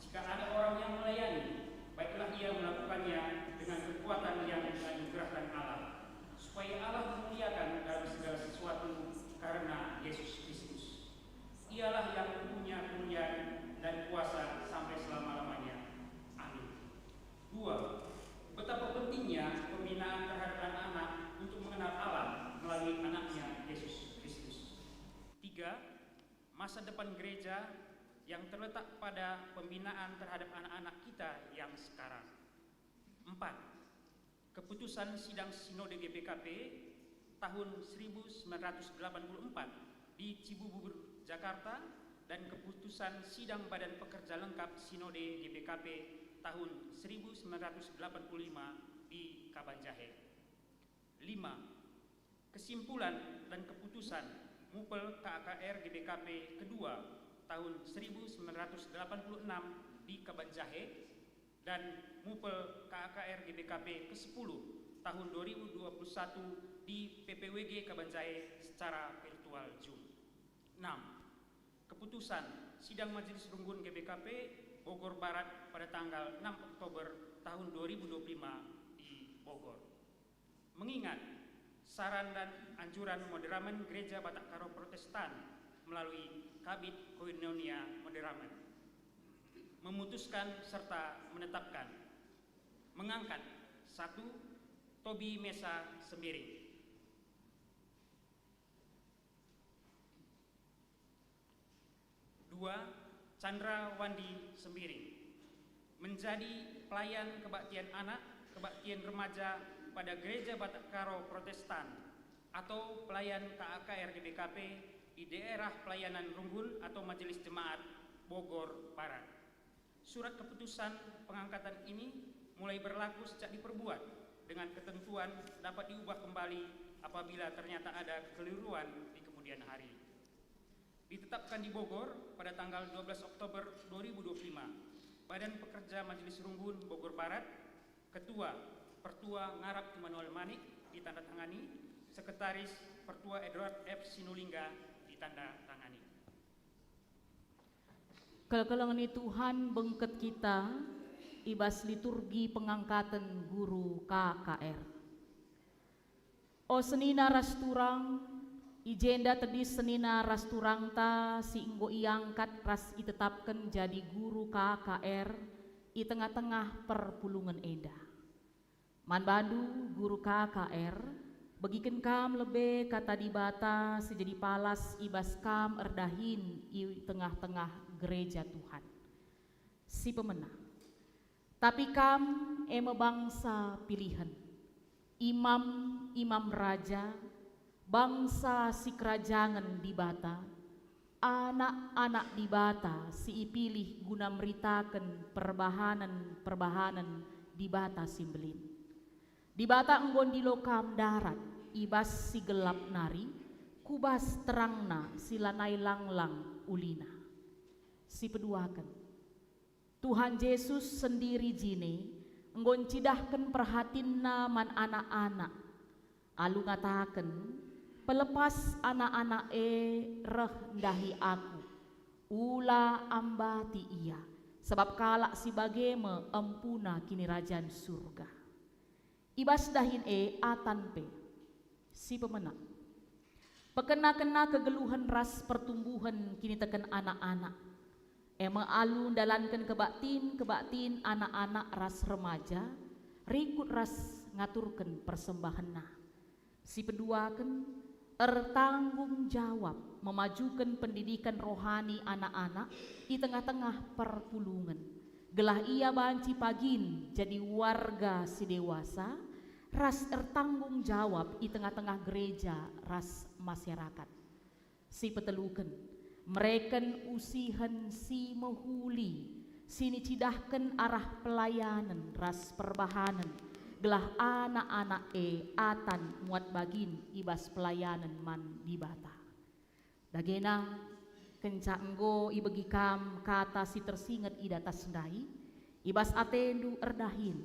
F: Jika ada orang yang melayani, baiklah ia melakukannya dengan kekuatan yang dianugerahkan Allah, supaya Allah memuliakan dalam segala sesuatu karena Yesus Kristus. Ialah yang punya kemuliaan dan kuasa sampai selama-lamanya. Amin. 2. Betapa pentingnya pembinaan terhadap anak-anak untuk mengenal Allah melalui anaknya Yesus Kristus. 3. Masa depan gereja yang terletak pada pembinaan terhadap anak-anak kita yang sekarang. 4. Keputusan Sidang Sinode GBKP tahun 1984 di Cibubur, Jakarta dan keputusan Sidang Badan Pekerja Lengkap Sinode GBKP tahun 1985 di Kabanjahe. 5. Kesimpulan dan keputusan Mupel KKR GBKP kedua tahun 1986 di Kabanjahe dan Mupel KKR GBKP ke-10 tahun 2021 di PPWG Kabanjahe secara virtual Zoom. 6. Keputusan Sidang Majelis Runggun GBKP Bogor Barat pada tanggal 6 Oktober tahun 2025 di Bogor. Mengingat saran dan anjuran Moderamen Gereja Batak Karo Protestan melalui Kabid Koinonia Moderamen, memutuskan serta menetapkan mengangkat 1. Tobi Mesa Sembiring, 2. Chandra Wandi Sembiring menjadi pelayan kebaktian anak, kebaktian remaja pada Gereja Batak Karo Protestan atau pelayan KKR GBKP di daerah pelayanan Runggun atau Majelis Jemaat Bogor Barat. Surat keputusan pengangkatan ini mulai berlaku sejak diperbuat dengan ketentuan dapat diubah kembali apabila ternyata ada kekeliruan di kemudian hari. Ditetapkan di Bogor pada tanggal 12 Oktober 2025, Badan Pekerja Majelis Runggun Bogor Barat, Ketua Pertua Ngarap Immanuel Manik ditandatangani, Sekretaris Pertua Edward F. Sinulinga ditandatangani.
E: Kekelengan Tuhan bengket kita ibas liturgi pengangkatan guru KKR. O senina rasturang ijenda tedis senina rasturang ta si inggo iangkat ras itetapkan jadi guru KKR i tengah-tengah perpulungan enda. Man bandu guru KKR bagikan kam lebe kata dibata sejadi palas ibas kam erdahin i tengah-tengah gereja Tuhan. Si pemenang. Tapi kam eme bangsa pilihan. Imam raja, bangsa si kerajangan di bata, anak-anak di bata si ipilih guna meritakan perbahanan di bata simbelin. Di bata enggon di lokam darat, ibas si gelap nari, kubas terangna si lanai langlang ulina. Si peduakan, Tuhan Yesus sendiri jine, enggon cidahkan perhatinna man anak-anak, alu ngatakan, pelepas anak-anak reh ndahi aku, ula ambati ia, sebab kalak si bageme empuna kini rajan surga. Ibas dahin atan pe, si pemenang. Pekena-kena kegeluhan ras pertumbuhan kini teken anak-anak. Ema alun dalankan kebaktin anak-anak ras remaja, rikut ras ngaturkan persembahan. Si peduakan tanggung jawab memajukan pendidikan rohani anak-anak di tengah-tengah perpulungan. Gelah ia banci pagin jadi warga si dewasa, ras tanggung jawab di tengah-tengah gereja ras masyarakat. Si petelukan mereken usihan si mehuli, sini cidahkan arah pelayanan ras perbahanan, gelah anak-anak atan muat bagin ibas pelayanan man di bata. Dagena kencanggo ibegi kam kata si tersinget idatas sendai, ibas atendu erdahin,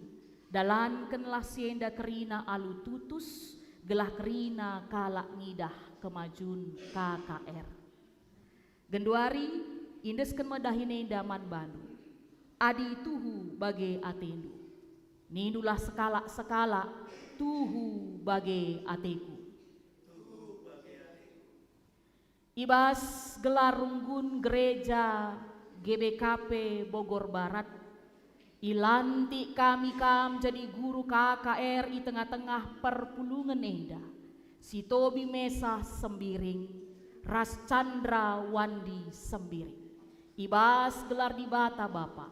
E: dalankenlah sienda kerina alu tutus, gelah kerina kalak ngidah kemajun KKR. Genduari indesken medahine daman bandu, adi tuhu bage atendu, nindulah sekala tuhu bage ateku. Ibas gelar runggun gereja GBKP Bogor Barat, ilantik kami kam jadi guru KKR di tengah-tengah perpulungan enda, si Tobi Mesa Sembiring, ras Chandra Wandi Sembiring. Ibas gelar di bata Bapa,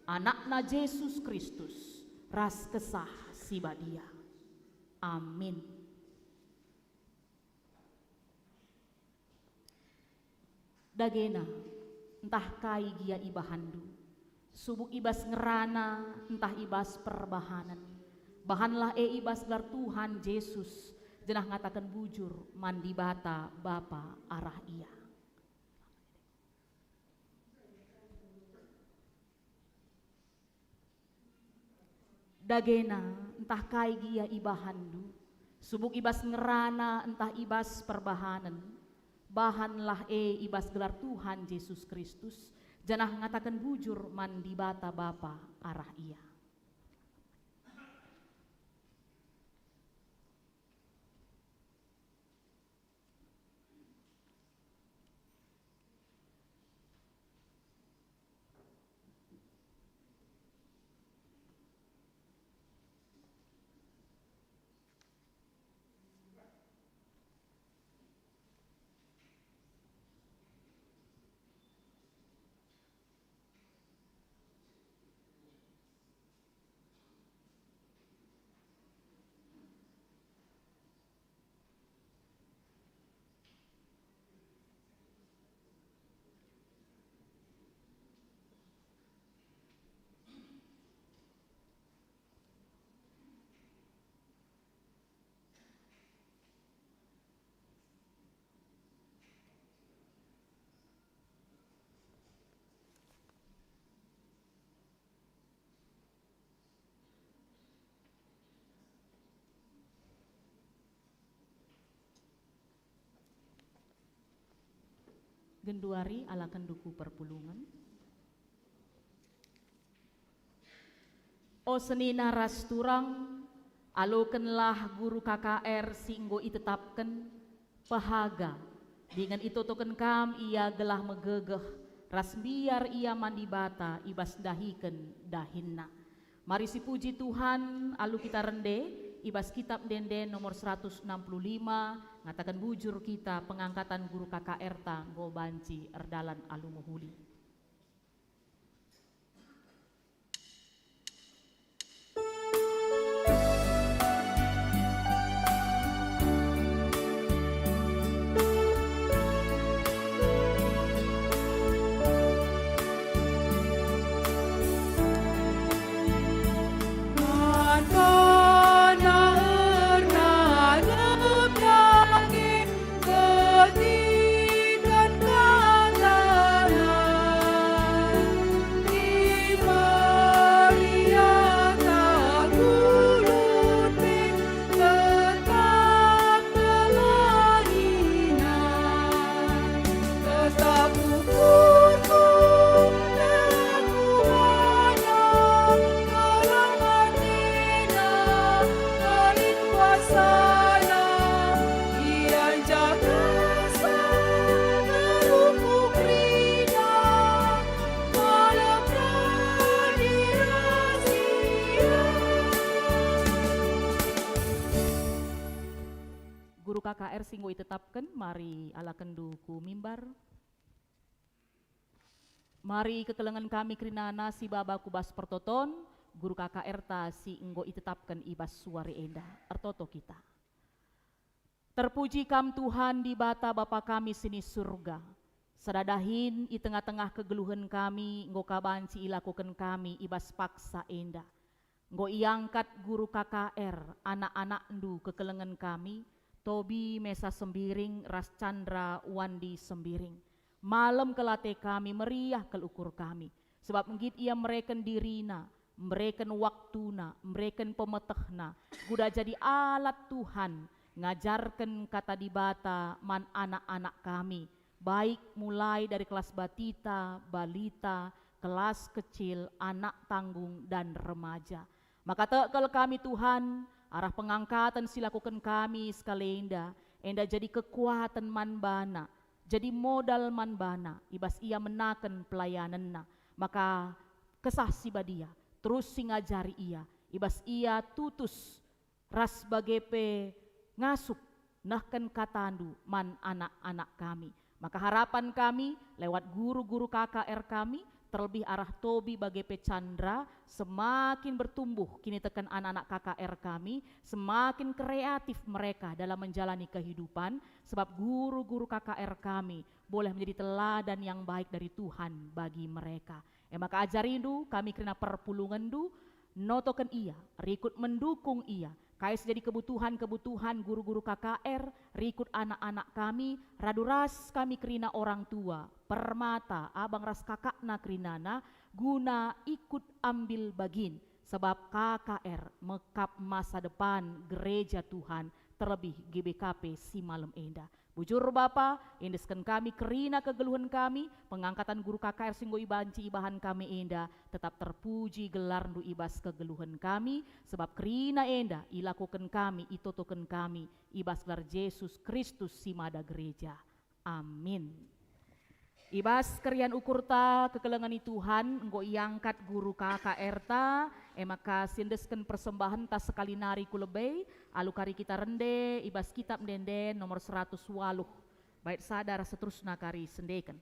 E: anakna Yesus Kristus, ras kesah si badia. Amin. Dagena entah kai gia ibahandu, subuk ibas ngerana entah ibas perbahanan, bahanlah ibas gelar Tuhan Yesus, jenah ngatakan bujur mandi bata Bapa arah ia. Dagena entah kai gia ibahandu, subuk ibas ngerana entah ibas perbahanan, bahanlah ibas gelar Tuhan Yesus Kristus, janah ngatakan bujur mandi bata Bapa arah ia. Genduari ala kenduku perpulungan. O senina ras turang, alokenlah guru KKR singgo itetapken pahaga. Dengan itu token kam ia gelah megegeh, ras biar ia mandi bata ibas dahiken dahinna. Mari si puji Tuhan, alu kita rende, ibas kitab denden nomor 165, ngatakan bujur kita pengangkatan guru KKR ta nggo banci erdalan alu muhuli. KKR singgo itetapkan, mari ala kendu ku mimbar. Mari kekelengan kami krinana si baba kubas pertoton, guru KKR ta si enggo itetapkan ibas suari endah, ertoto kita. Terpuji kam Tuhan di bata Bapa kami sini surga, sadadahin i tengah-tengah kegeluhan kami, enggo kabanci ilakukan kami ibas paksa endah. Enggo iangkat guru KKR, anak-anak ndu kekelengan kami, Tobi Mesa Sembiring, Ras Chandra Wandi Sembiring. Malam kelate kami meriah kelukur kami. Sebab menggit ia mereken dirina, mereken waktuna, mereken pemetehna. Kuda jadi alat Tuhan, ngajarkan kata dibata man anak-anak kami. Baik mulai dari kelas batita, balita, kelas kecil, anak tanggung dan remaja. Maka tekel kami Tuhan, arah pengangkatan silakukan kami sekali enda jadi kekuatan manbana, jadi modal manbana, ibas ia menaken pelayananna, maka kesah si badia, terus singajari ia, ibas ia tutus, ras bagepe ngasup, nahken katandu man anak-anak kami, maka harapan kami lewat guru-guru KKR kami, terlebih arah Tobi bagepe Chandra, semakin bertumbuh kini tekan anak-anak KKR kami, semakin kreatif mereka dalam menjalani kehidupan, sebab guru-guru KKR kami boleh menjadi teladan yang baik dari Tuhan bagi mereka. Maka ajarindu kami kena perpulungan du, notoken ia, rikut mendukung ia, kais jadi kebutuhan-kebutuhan guru-guru KKR, rikut anak-anak kami, raduras kami kerina orang tua, permata, abang ras kakakna kerinana, guna ikut ambil bagin, sebab KKR mekap masa depan gereja Tuhan, terlebih GBKP si malam enda. Bujur Bapa, indeskan kami kerina kegeluhan kami, pengangkatan guru KKR singgo ibanci ibahan kami enda, tetap terpuji gelar ndu ibas kegeluhan kami, sebab kerina enda ilakukan kami, itotoken kami, ibas gelar Yesus Kristus si mada gereja. Amin. Ibas kerian ukur ta kekelengan Tuhan, enggo iangkat guru KKR ta, maka sindesken persembahan ta sekali nari kulebei, alu kari kita rende, ibas kitab denden nomor 100 waluh. Baik sadar seterusna kari sendeken.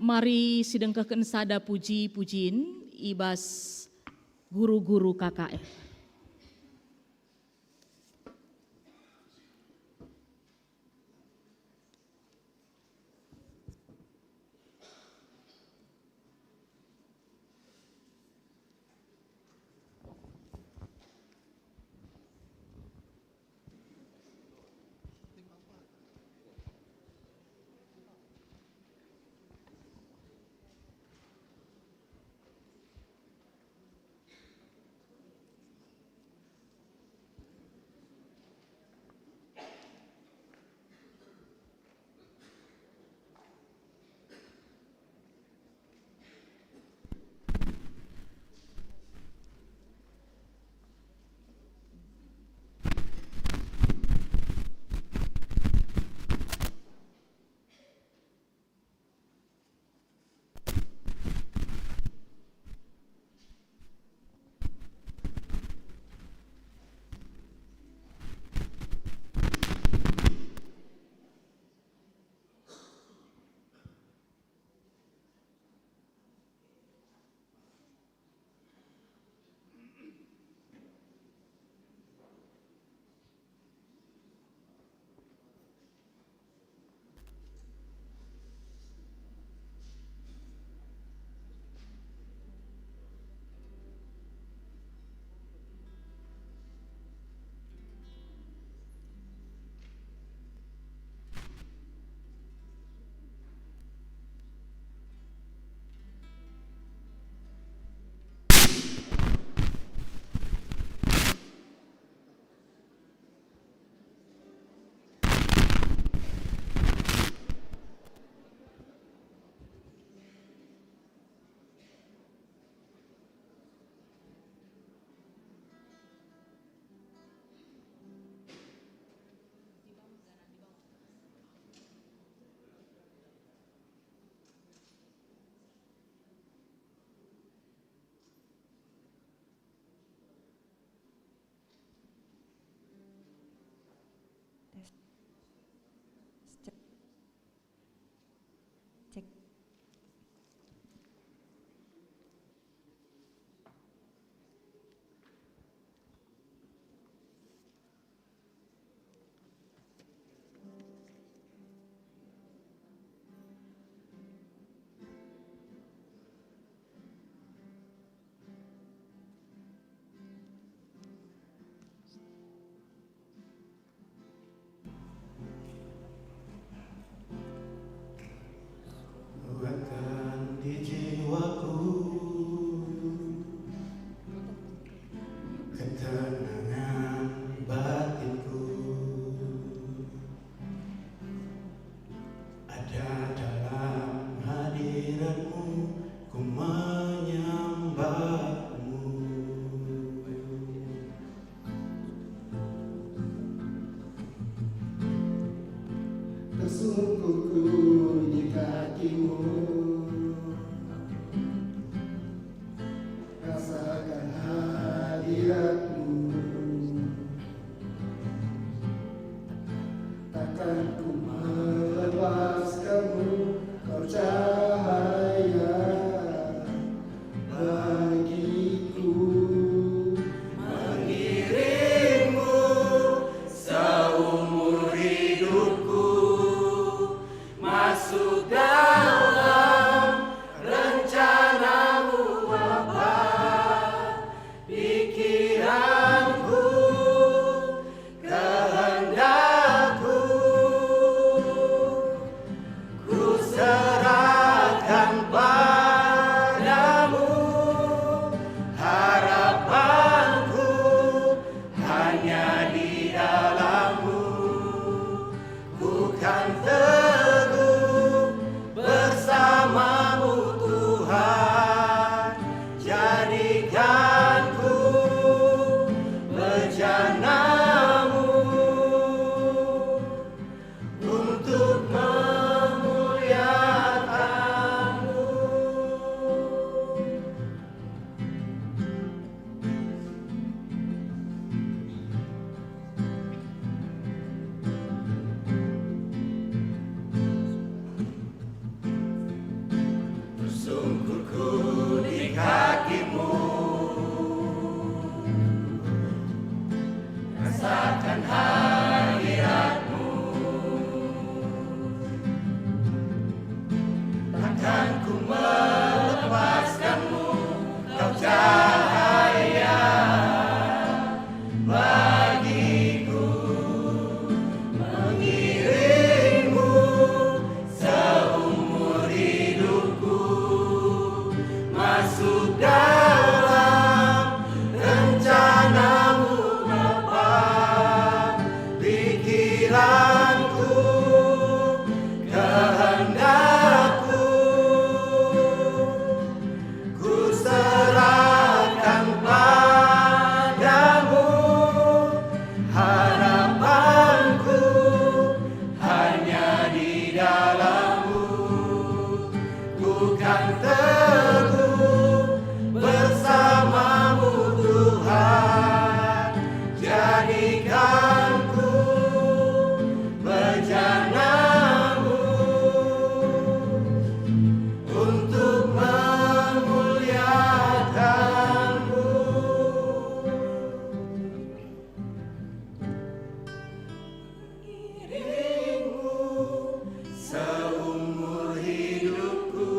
E: Mari sidengkeun sada puji-pujin ibas guru-guru KKR.
G: jiwaku, ketenangan batinku, ada dalam hadiratmu, ku menyembahmu. Tersungkurku di kakimu, rasakan hadiratmu, takkan ku melepaskanmu, kau cahaya bagiku. Mengiringmu seumur hidupku, masuk dalam rencanamu Bapa, pikiranku, kehendakku, ku serahkan padamu, harapanku hanya di dalammu, ku kan teguh bersamamu Tuhan, jadikanku bejanamu untuk memuliakanmu. Tersungkurku di kakimu, rasakan hadiratmu, takkan ku melepaskanmu, kau cahaya bagiku. Mengiringmu seumur hidupku, masuk dalam rencanamu Bapa, pikiranku, kehendakku, ku serahkan padamu, harapanku hanya di dalammu, ku kan teguh bersamamu Tuhan, jadikanku bejanamu untuk memuliakanmu. Mengiringmu seumur hidupku,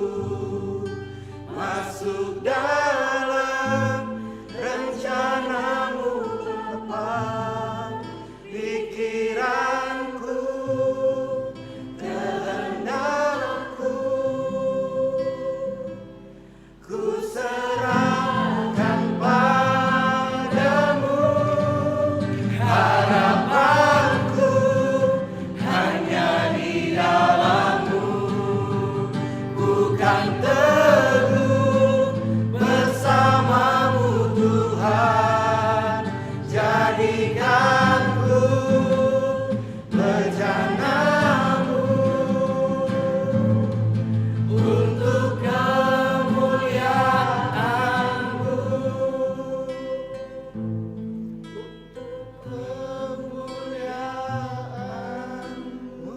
G: masuk dalam rencanamu Bapa, pikiranku, kehendakku, ku serahkan padamu, harapanku hanya di dalammu, ku kan teguh bersamamu Tuhan, jadikanku bejanamu untuk kemuliaanmu, untuk kemuliaanmu.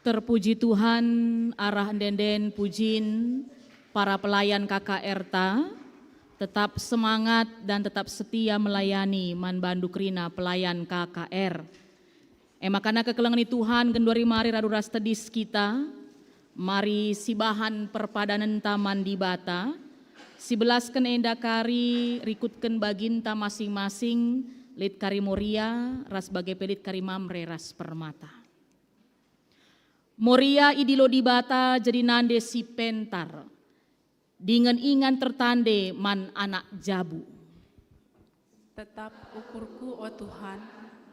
E: Terpuji Tuhan, arah denden pujin para pelayan KKRTA, tetap semangat dan tetap setia melayani Man Banduk Rina pelayan KKR. Emakana kekelengan Tuhan gendori mari raduras tedis kita, mari sibahan perpadanan taman di bata, 11 enda kari rikutkan baginta masing-masing Lit kari Moria, ras bagai pelit kari Mamre ras permata. Moria idilo di bata jadi nande si pentar. Dengan ingan tertande man anak jabu.
H: Tetap ukurku, oh Tuhan,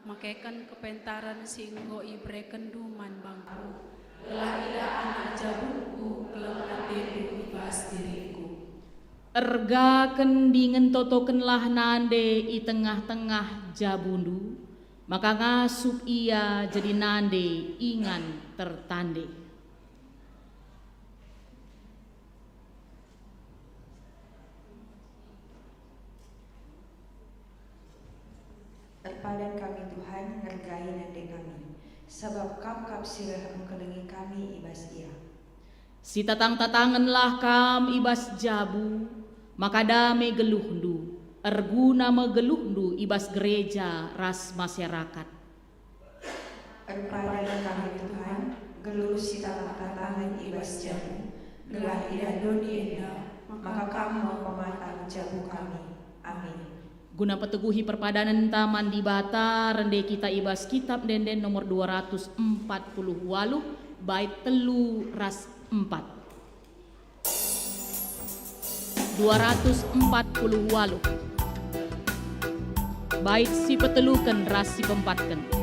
H: makaikan kepentaran singgo ibreken duman bangku. Telah ida anak jabuku, kelem hatiku ibas diriku.
E: Erga kendingen totokenlah nande i tengah-tengah jabundu, maka ngasup ia jadi nande ingan tertande.
D: Terpadan kami Tuhan, ngergai nande kami, sebab kap sirah mengkelengi kami ibas ia.
E: Si tatang-tatanganlah kam ibas jabu, maka dame geluhndu, erguna megeluhndu ibas gereja ras masyarakat.
D: Terpadan kami Tuhan, gelur si tatang-tatangan ibas jabu, gelah ida doni enda, maka kamu pematang jabu kami. Amin.
E: Guna peteguhi perpadanan taman di Bata, rende kita ibas kitab denden nomor 248, bait telu ras 4. 248. Bait si peteluken ras si pempatken.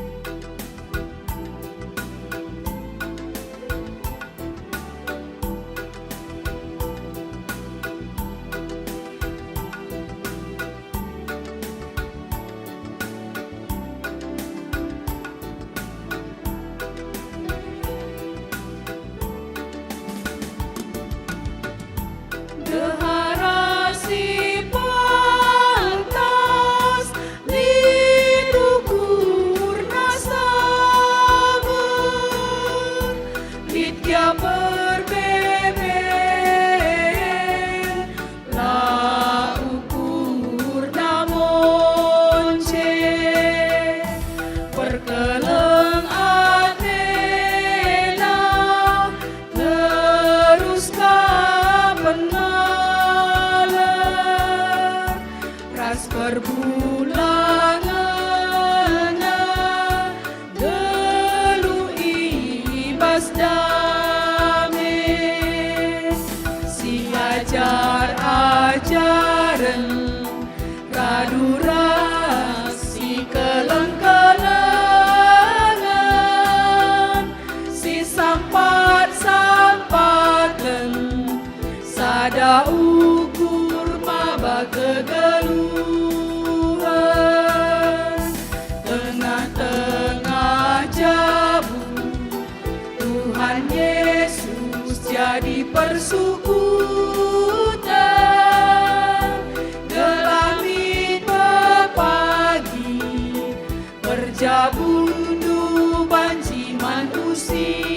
H: Ada ukur maba kegeluhan, tengah-tengah jabu Tuhan Yesus jadi persukutan. Gelami pepagi berjabundu banci manusia.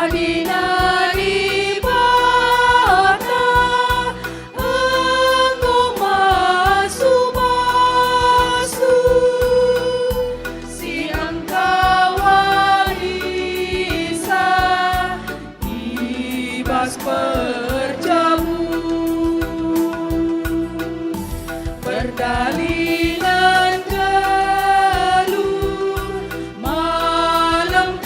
H: Nadi-nadi bata engkau masuk-masuk, si engkau walisa ibas perjamu, berdalilan geluh malam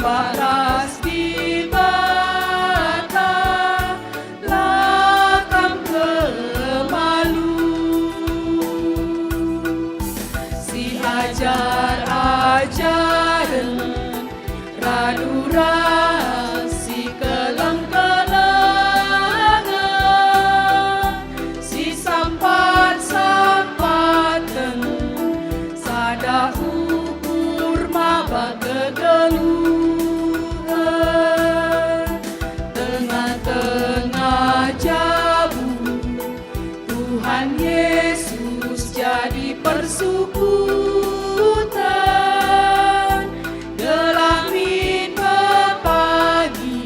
H: balas di bata lakam kemalu, si ajar-ajaran radura si keleng-kelengan, si sampat-sampatan sada ukur maba kegeluh. Tuhan Yesus jadi persukutan. Gelami pepagi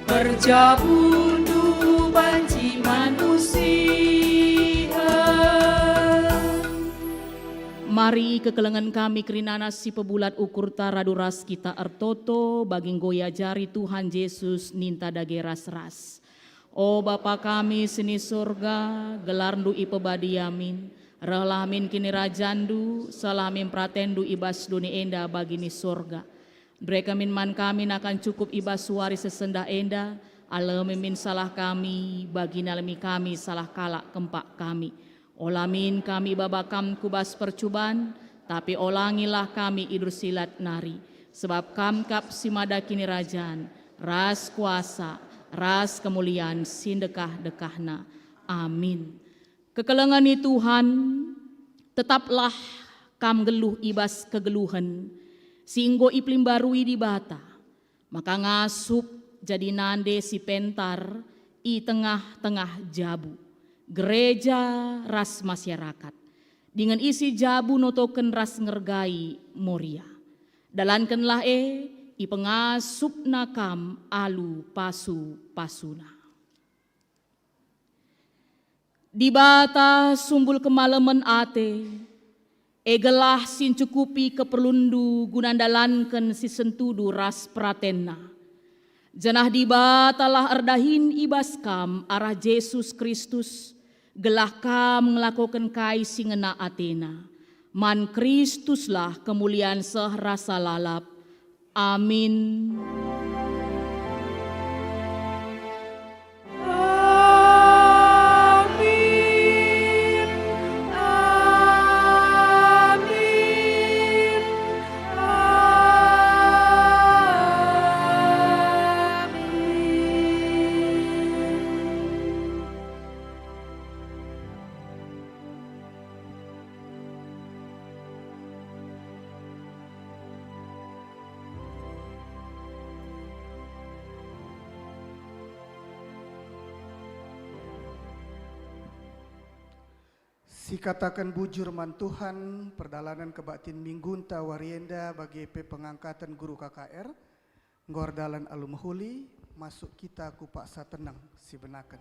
H: berjabundu banci manusia.
E: Sari kekelengan kami kerinana si pebulat ukur taraduras kita ertoto baging goya jari Tuhan Yesus ninta dageras ras. O Bapa kami sini surga, gelar ndu ipebadi yamin, relamin kini rajandu, salamin pratendu ibas duni enda bagi ni surga. Mereka min man kami akan cukup ibas suari sesenda enda, alamin salah kami, bagi nalami kami salah kalak kempak kami. Olamin kami babakam kubas percuban, tapi olangilah kami idur silat nari. Sebab kamkap simada kini rajan, ras kuasa, ras kemuliaan sindekah dekahna. Amin. Kekelengani Tuhan, tetaplah kam geluh ibas kegeluhan, singgo iplim barui di bata. Maka ngasup jadi nande si pentar, i tengah-tengah jabu. Gereja ras masyarakat dengan isi jabu notoken ras ngergai Moria. Dalankenlah i pengasup nakam alu pasu pasuna. Di bata sumbul kemalaman ate, egelah sin cukupi keperlundu gunandalanken si sentudu ras pratenna. Janah di batalah erdahin ibaskam arah Yesus Kristus, gelah kam ngelakukan kai singena Athena. Man Kristuslah kemuliaan seh rasa lalap. Amin.
A: Si katakan bujur man Tuhan, perdalanan kebaktin minggunta warienda bagi pengangkatan guru KKR, ngordalan alumhuli, masuk kita ku paksa tenang si benakan.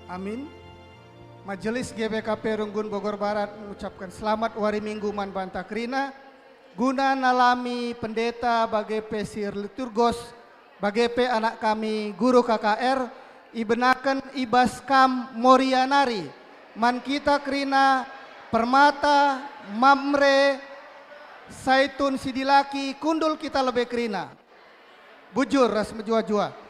A: Amin. Majelis GBKP Runggun Bogor Barat mengucapkan selamat wari Minggu man banta krina. Guna nalami pendeta bagi pesir liturgos, bagi pe anak kami guru KKR, ibenakan ibaskam morianari. Man kita krina permata, mamre, saitun sidilaki, kundul kita lebih krina. Bujur ras menjua-jua.